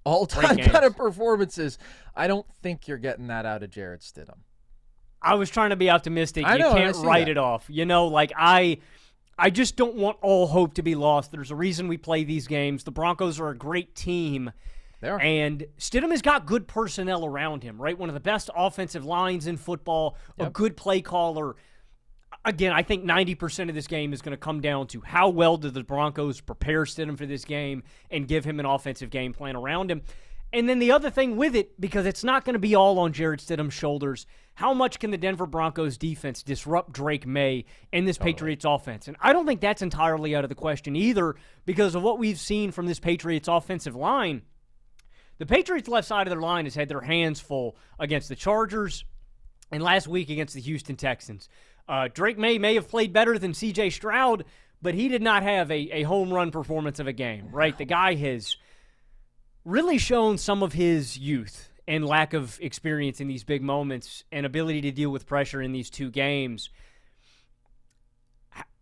all-time kind of performances. I don't think you're getting that out of Jarrett Stidham. I was trying to be optimistic. I know, you can't write it off. You know, like, I just don't want all hope to be lost. There's a reason we play these games. The Broncos are a great team. They are. And Stidham has got good personnel around him, right? One of the best offensive lines in football, a good play caller. Again, I think 90% of this game is going to come down to how well do the Broncos prepare Stidham for this game and give him an offensive game plan around him. And then the other thing with it, because it's not going to be all on Jarrett Stidham's shoulders, how much can the Denver Broncos defense disrupt Drake Maye and this Patriots offense? And I don't think that's entirely out of the question either, because of what we've seen from this Patriots offensive line. The Patriots' left side of their line has had their hands full against the Chargers and last week against the Houston Texans. Drake Maye may have played better than C.J. Stroud, but he did not have a home run performance of a game, right? The guy has really shown some of his youth and lack of experience in these big moments and ability to deal with pressure in these two games.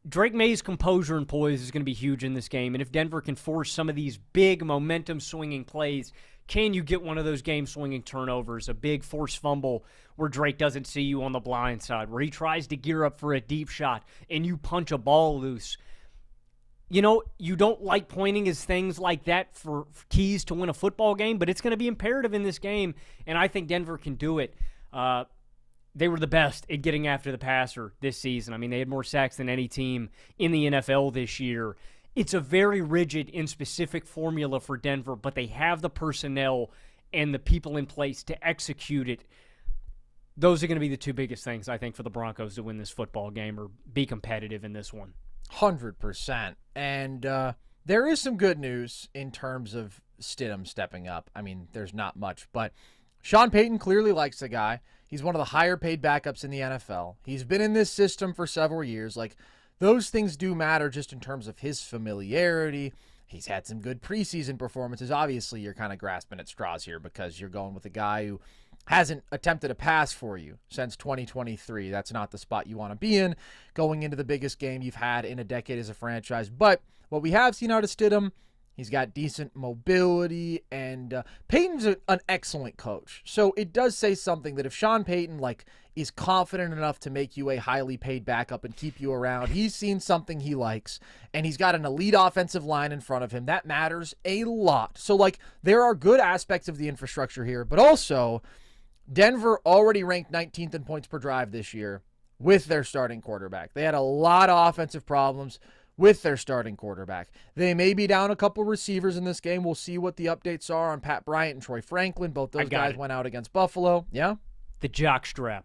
Drake Maye's composure and poise is going to be huge in this game, and if Denver can force some of these big momentum-swinging plays, can you get one of those game-swinging turnovers, a big forced fumble where Drake doesn't see you on the blind side, where he tries to gear up for a deep shot and you punch a ball loose? You know, you don't like pointing as things like that for keys to win a football game, but it's going to be imperative in this game, and I think Denver can do it. They were the best at getting after the passer this season. I mean, they had more sacks than any team in the NFL this year. It's a very rigid and specific formula for Denver, but they have the personnel and the people in place to execute it. Those are going to be the two biggest things, I think, for the Broncos to win this football game or be competitive in this one. 100%. And there is some good news in terms of Stidham stepping up. I mean, there's not much, but Sean Payton clearly likes the guy. He's one of the higher paid backups in the NFL. He's been in this system for several years. Like, those things do matter just in terms of his familiarity. He's had some good preseason performances. Obviously, you're kind of grasping at straws here because you're going with a guy who hasn't attempted a pass for you since 2023. That's not the spot you want to be in going into the biggest game you've had in a decade as a franchise. But what we have seen out of Stidham, he's got decent mobility, and Payton's an excellent coach. So it does say something that if Sean Payton is confident enough to make you a highly paid backup and keep you around, he's seen something he likes, and he's got an elite offensive line in front of him. That matters a lot. So there are good aspects of the infrastructure here, but also Denver already ranked 19th in points per drive this year with their starting quarterback. They had a lot of offensive problems with their starting quarterback. They may be down a couple receivers in this game. We'll see what the updates are on Pat Bryant and Troy Franklin. Both those guys went out against Buffalo. Yeah? The jockstrap.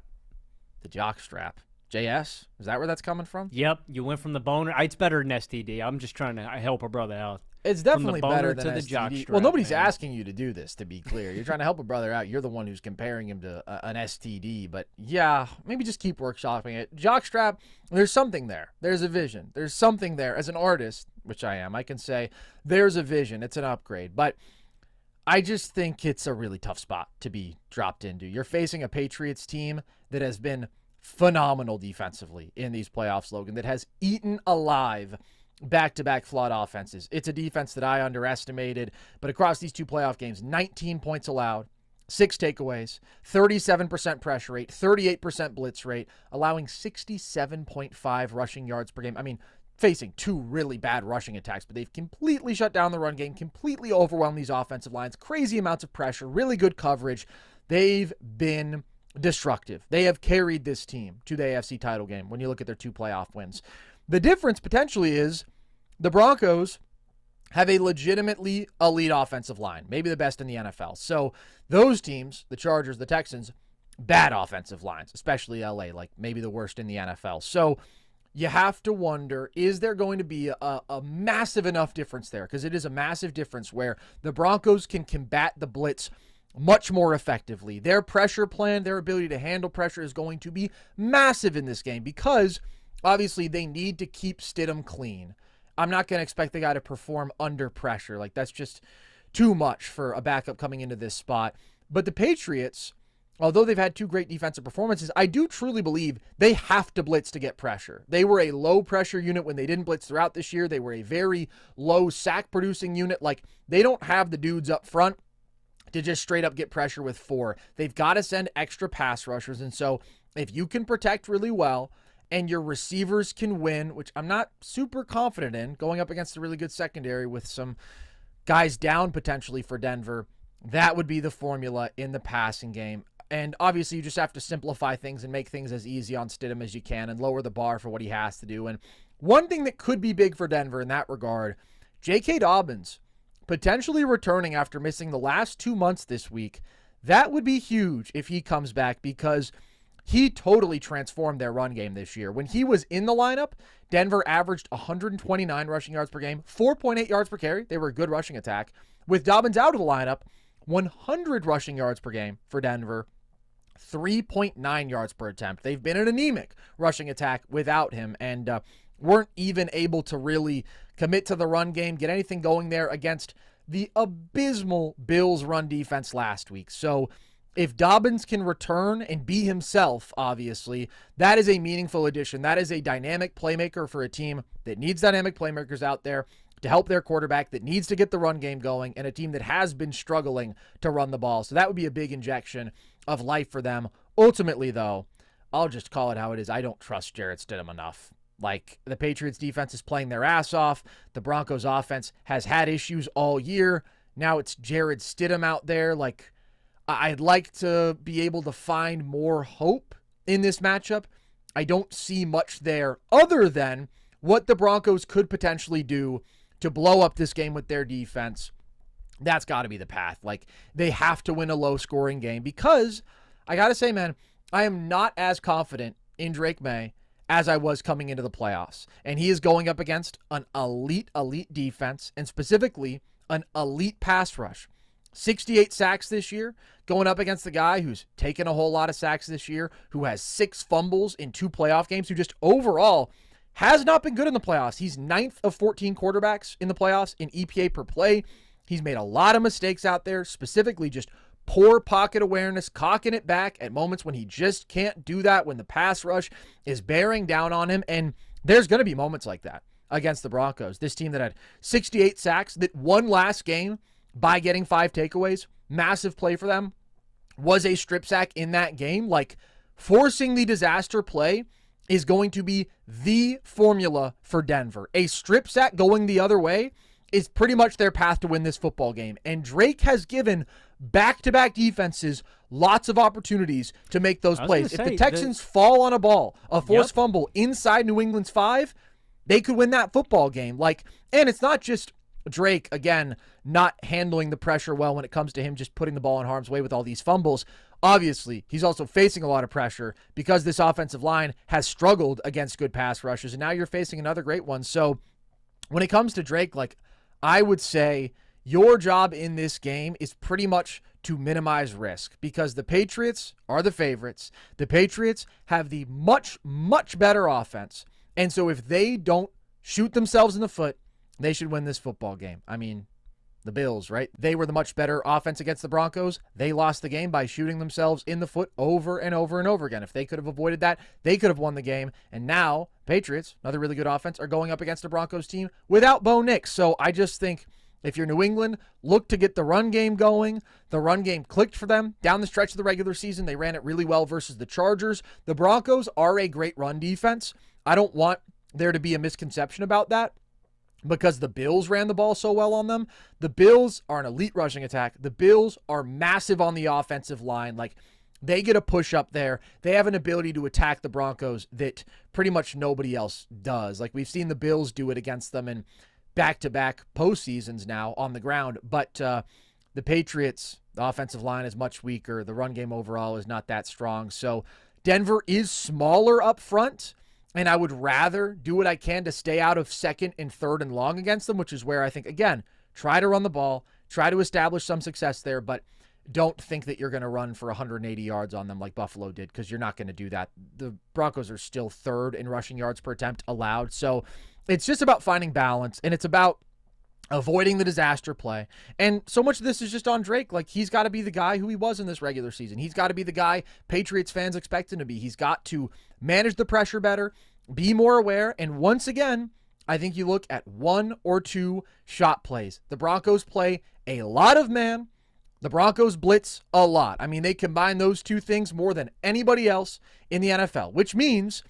The jockstrap. JS? Is that where that's coming from? Yep. You went from the boner. It's better than STD. I'm just trying to help a brother out. It's definitely better than to STD. the jockstrap. Well, nobody's asking you to do this, to be clear. You're trying to help a brother out. You're the one who's comparing him to an STD. But, yeah, maybe just keep workshopping it. Jockstrap, there's something there. There's a vision. There's something there. As an artist, which I am, I can say there's a vision. It's an upgrade. But I just think it's a really tough spot to be dropped into. You're facing a Patriots team that has been phenomenal defensively in these playoffs, Logan, that has eaten alive back-to-back flawed offenses. It's a defense that I underestimated, but across these two playoff games, 19 points allowed, 6 takeaways, 37% pressure rate, 38% blitz rate, allowing 67.5 rushing yards per game. I mean, facing two really bad rushing attacks, but they've completely shut down the run game, completely overwhelmed these offensive lines, crazy amounts of pressure, really good coverage. They've been destructive. They have carried this team to the AFC title game when you look at their 2 playoff wins. The difference potentially is the Broncos have a legitimately elite offensive line, maybe the best in the NFL. So those teams, the Chargers, the Texans, bad offensive lines, especially LA, like maybe the worst in the NFL. So you have to wonder, is there going to be a massive enough difference there? Because it is a massive difference where the Broncos can combat the blitz much more effectively. Their pressure plan, their ability to handle pressure is going to be massive in this game because obviously they need to keep Stidham clean. I'm not going to expect the guy to perform under pressure. Like, that's just too much for a backup coming into this spot. But the Patriots, although they've had 2 great defensive performances, I do truly believe they have to blitz to get pressure. They were a low-pressure unit when they didn't blitz throughout this year. They were a very low sack-producing unit. Like, they don't have the dudes up front to just straight up get pressure with 4. They've got to send extra pass rushers. And so if you can protect really well and your receivers can win, which I'm not super confident in, going up against a really good secondary with some guys down potentially for Denver, that would be the formula in the passing game. And obviously you just have to simplify things and make things as easy on Stidham as you can and lower the bar for what he has to do. And one thing that could be big for Denver in that regard, J.K. Dobbins potentially returning after missing the last 2 months this week. That would be huge if he comes back because he totally transformed their run game this year. When he was in the lineup, Denver averaged 129 rushing yards per game, 4.8 yards per carry. They were a good rushing attack. With Dobbins out of the lineup, 100 rushing yards per game for Denver, 3.9 yards per attempt. They've been an anemic rushing attack without him and weren't even able to really commit to the run game, get anything going there against the abysmal Bills run defense last week. So if Dobbins can return and be himself, obviously, that is a meaningful addition. That is a dynamic playmaker for a team that needs dynamic playmakers out there to help their quarterback, that needs to get the run game going, and a team that has been struggling to run the ball. So that would be a big injection of life for them. Ultimately, though, I'll just call it how it is. I don't trust Jarrett Stidham enough. Like, the Patriots defense is playing their ass off. The Broncos offense has had issues all year. Now it's Jarrett Stidham out there. Like, I'd like to be able to find more hope in this matchup. I don't see much there other than what the Broncos could potentially do to blow up this game with their defense. That's got to be the path. Like, they have to win a low-scoring game because, I got to say, man, I am not as confident in Drake Maye as I was coming into the playoffs. And he is going up against an elite defense, and specifically an elite pass rush. 68 sacks this year, going up against the guy who's taken a whole lot of sacks this year, who has 6 fumbles in 2 playoff games, who just overall has not been good in the playoffs. He's 9th of 14 quarterbacks in the playoffs in EPA per play. He's made a lot of mistakes out there, specifically just poor pocket awareness, cocking it back at moments when he just can't do that, when the pass rush is bearing down on him. And there's going to be moments like that against the Broncos. This team that had 68 sacks, that won last game by getting 5 takeaways, massive play for them, was a strip sack in that game. Like, forcing the disaster play is going to be the formula for Denver. A strip sack going the other way is pretty much their path to win this football game. And Drake has given back-to-back defenses lots of opportunities to make those plays. If the Texans fall on a ball, a forced fumble inside New England's 5, they could win that football game. Like, and it's not just Drake, again, not handling the pressure well when it comes to him just putting the ball in harm's way with all these fumbles. Obviously, he's also facing a lot of pressure because this offensive line has struggled against good pass rushes, and now you're facing another great one. So when it comes to Drake, like, I would say your job in this game is pretty much to minimize risk because the Patriots are the favorites. The Patriots have the much, much better offense. And so if they don't shoot themselves in the foot, they should win this football game. I mean, the Bills, right? They were the much better offense against the Broncos. They lost the game by shooting themselves in the foot over and over and over again. If they could have avoided that, they could have won the game. And now, Patriots, another really good offense, are going up against a Broncos team without Bo Nix. So I just think if you're New England, look to get the run game going. The run game clicked for them down the stretch of the regular season. They ran it really well versus the Chargers. The Broncos are a great run defense. I don't want there to be a misconception about that, because the Bills ran the ball so well on them. The Bills are an elite rushing attack. The Bills are massive on the offensive line. Like, they get a push up there. They have an ability to attack the Broncos that pretty much nobody else does. Like, we've seen the Bills do it against them in back-to-back postseasons now on the ground. But the Patriots, the offensive line is much weaker. The run game overall is not that strong. So Denver is smaller up front, and I would rather do what I can to stay out of second and third and long against them, which is where I think, again, try to run the ball, try to establish some success there, but don't think that you're going to run for 180 yards on them like Buffalo did, because you're not going to do that. The Broncos are still third in rushing yards per attempt allowed. So it's just about finding balance, and it's about avoiding the disaster play. And so much of this is just on Drake. Like, he's got to be the guy who he was in this regular season. He's got to be the guy Patriots fans expect him to be. He's got to manage the pressure better, be more aware. And once again, I think you look at one or two shot plays. The Broncos play a lot of man. The Broncos blitz a lot. I mean, they combine those two things more than anybody else in the NFL, which means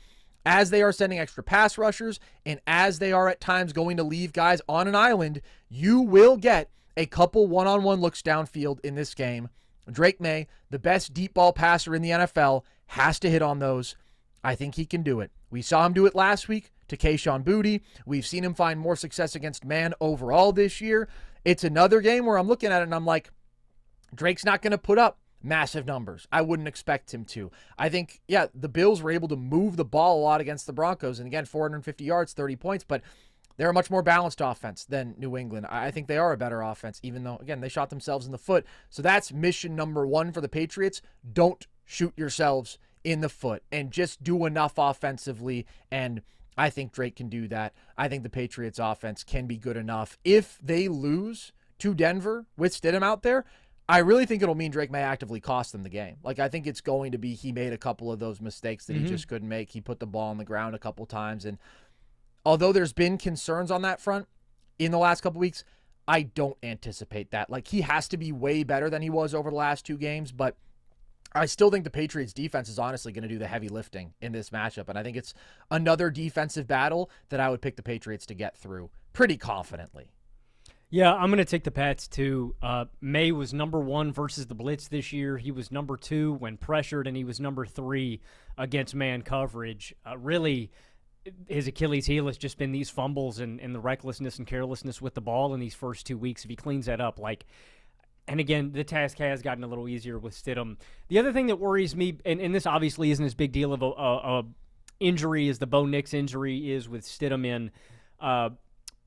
as they are sending extra pass rushers and as they are at times going to leave guys on an island, you will get a couple one-on-one looks downfield in this game. Drake Maye, the best deep ball passer in the NFL, has to hit on those. I think he can do it. We saw him do it last week to Kayshon Boutte. We've seen him find more success against man overall this year. It's another game where I'm looking at it and I'm like, Drake's not going to put up massive numbers. I wouldn't expect him to. I think, yeah, the Bills were able to move the ball a lot against the Broncos. And again, 450 yards, 30 points, but they're a much more balanced offense than New England. I think they are a better offense, even though, again, they shot themselves in the foot. So that's mission number one for the Patriots. Don't shoot yourselves in the foot and just do enough offensively. And I think Drake can do that. I think the Patriots offense can be good enough. If they lose to Denver with Stidham out there, I really think it'll mean Drake may actively cost them the game. Like, I think it's going to be he made a couple of those mistakes that he just couldn't make. He put the ball on the ground a couple times. And although there's been concerns on that front in the last couple weeks, I don't anticipate that. Like, he has to be way better than he was over the last two games, but I still think the Patriots defense is honestly going to do the heavy lifting in this matchup. And I think it's another defensive battle that I would pick the Patriots to get through pretty confidently. Yeah, I'm going to take the Pats too. May was number 1 versus the blitz this year. He was number 2 when pressured, and he was number 3 against man coverage. Really, his Achilles heel has just been these fumbles and the recklessness and carelessness with the ball in these first 2 weeks. If he cleans that up, and again, the task has gotten a little easier with Stidham. The other thing that worries me, and this obviously isn't as big deal of a injury as the Bo Nix injury is with Stidham in.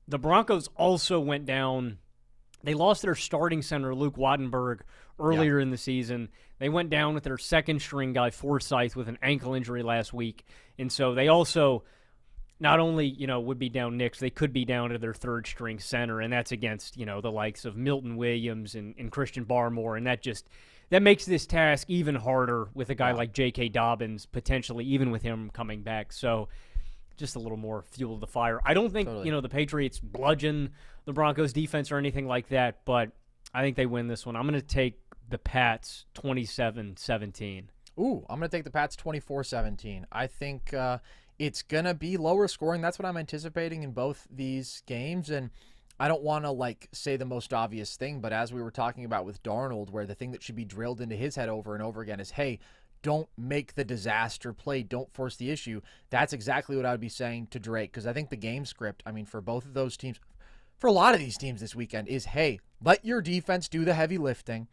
The Broncos also went down. They lost their starting center, Luke Wattenberg, earlier in the season. They went down with their second-string guy, Forsythe, with an ankle injury last week. And so they also not only, would be down Nix, they could be down to their third-string center, and that's against, the likes of Milton Williams and Christian Barmore. And that makes this task even harder with a guy like J.K. Dobbins, potentially, even with him coming back. So just a little more fuel to the fire. I don't think, the Patriots bludgeon the Broncos defense or anything like that, but I think they win this one. I'm going to take the Pats 27-17. Ooh, I'm going to take the Pats 24-17. I think it's going to be lower scoring. That's what I'm anticipating in both these games. And I don't want to say the most obvious thing, but as we were talking about with Darnold, where the thing that should be drilled into his head over and over again is, hey, don't make the disaster play. Don't force the issue. That's exactly what I would be saying to Drake, because I think the game script, for both of those teams, for a lot of these teams this weekend, is, hey, let your defense do the heavy lifting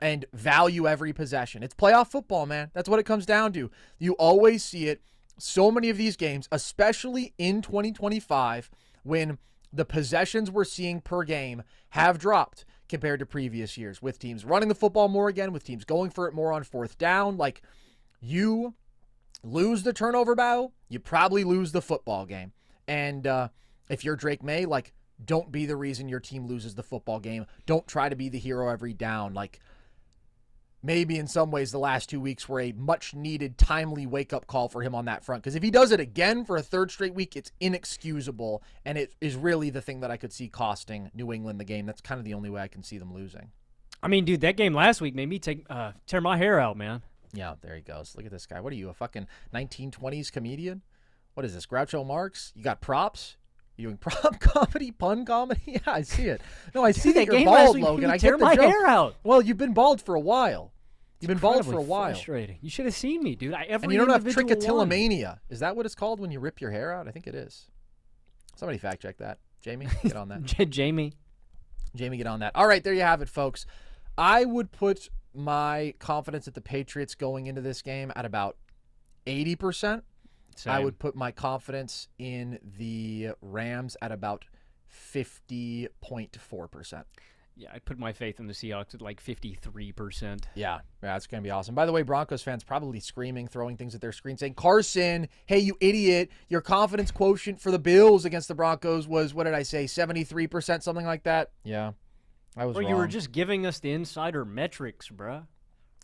and value every possession. It's playoff football, man. That's what it comes down to. You always see it. So many of these games, especially in 2025, when the possessions we're seeing per game have dropped compared to previous years, with teams running the football more again, with teams going for it more on fourth down. You lose the turnover battle, you probably lose the football game. And if you're Drake Maye, Don't be the reason your team loses the football game. Don't try to be the hero every down. Like, maybe in some ways the last 2 weeks were a much-needed, timely wake-up call for him on that front. Because if he does it again for a third straight week, it's inexcusable, and it is really the thing that I could see costing New England the game. That's kind of the only way I can see them losing. I mean, dude, that game last week made me tear my hair out, man. Yeah, there he goes. Look at this guy. What are you, a fucking 1920s comedian? What is this, Groucho Marx? You got props? You doing prop comedy, pun comedy? Yeah, I see it. No, I see that you're bald, Logan. I tear get the my joke. hair out. Well, you've been bald for a while. You've been bald for a while. Frustrating. You should have seen me, dude. And you don't have trichotillomania. Is that what it's called when you rip your hair out? I think it is. Somebody fact check that. Jamie, get on that. Jamie, get on that. All right, there you have it, folks. I would put my confidence at the Patriots going into this game at about 80%. Same. I would put my confidence in the Rams at about 50.4%. Yeah, I'd put my faith in the Seahawks at like 53%. Yeah, it's going to be awesome. By the way, Broncos fans probably screaming, throwing things at their screen, saying, Carson, hey, you idiot, your confidence quotient for the Bills against the Broncos was, what did I say, 73%, something like that? Yeah, I was wrong. You were just giving us the insider metrics, bruh.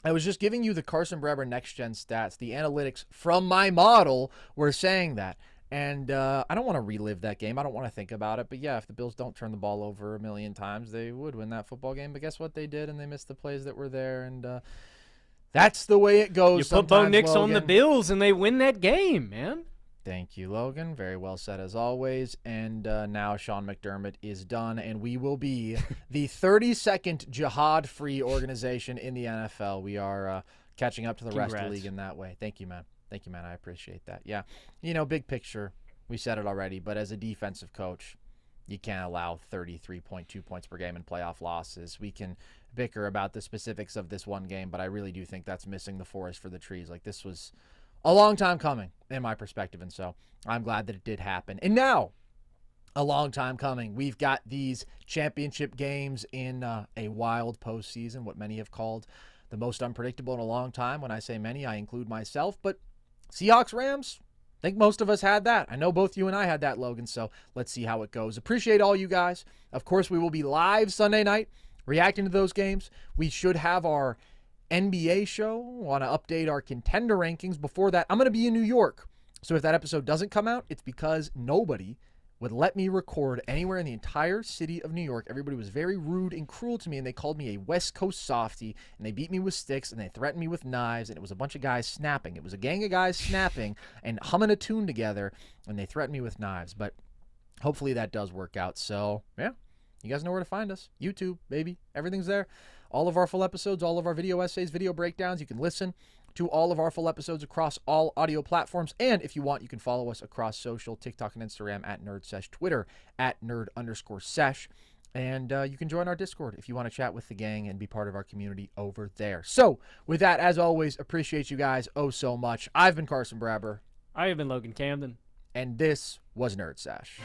I was just giving you the Carson Breber next-gen stats. The analytics from my model were saying that. And I don't want to relive that game. I don't want to think about it. But, yeah, if the Bills don't turn the ball over a million times, they would win that football game. But guess what they did? And they missed the plays that were there. And that's the way it goes. You put Bo Nix on the Bills, and they win that game, man. Thank you, Logan. Very well said, as always. And now Sean McDermott is done, and we will be the 32nd jihad-free organization in the NFL. We are catching up to the rest of the league in that way. Thank you, man. Thank you, man. I appreciate that. Yeah. Big picture, we said it already, but as a defensive coach, you can't allow 33.2 points per game in playoff losses. We can bicker about the specifics of this one game, but I really do think that's missing the forest for the trees. Like, this was a long time coming in my perspective, and so I'm glad that it did happen. And now, a long time coming, we've got these championship games in a wild postseason, what many have called the most unpredictable in a long time. When I say many, I include myself, but Seahawks-Rams, I think most of us had that. I know both you and I had that, Logan, so let's see how it goes. Appreciate all you guys. Of course, we will be live Sunday night reacting to those games. We should have our NBA show. Want to update our contender rankings. Before that, I'm going to be in New York. So if that episode doesn't come out, it's because nobody would let me record anywhere in the entire city of New York. Everybody was very rude and cruel to me, and they called me a West Coast softie, and they beat me with sticks, and they threatened me with knives, and it was a bunch of guys snapping. It was a gang of guys snapping and humming a tune together, and they threatened me with knives. But hopefully that does work out. So, yeah, you guys know where to find us. YouTube, baby. Everything's there. All of our full episodes, all of our video essays, video breakdowns. You can listen to all of our full episodes across all audio platforms. And if you want, you can follow us across social, TikTok and Instagram at NerdSesh, Twitter at Nerd_Sesh. And you can join our Discord if you want to chat with the gang and be part of our community over there. So with that, as always, appreciate you guys oh so much. I've been Carson Breber. I have been Logan Camden. And this was NerdSesh.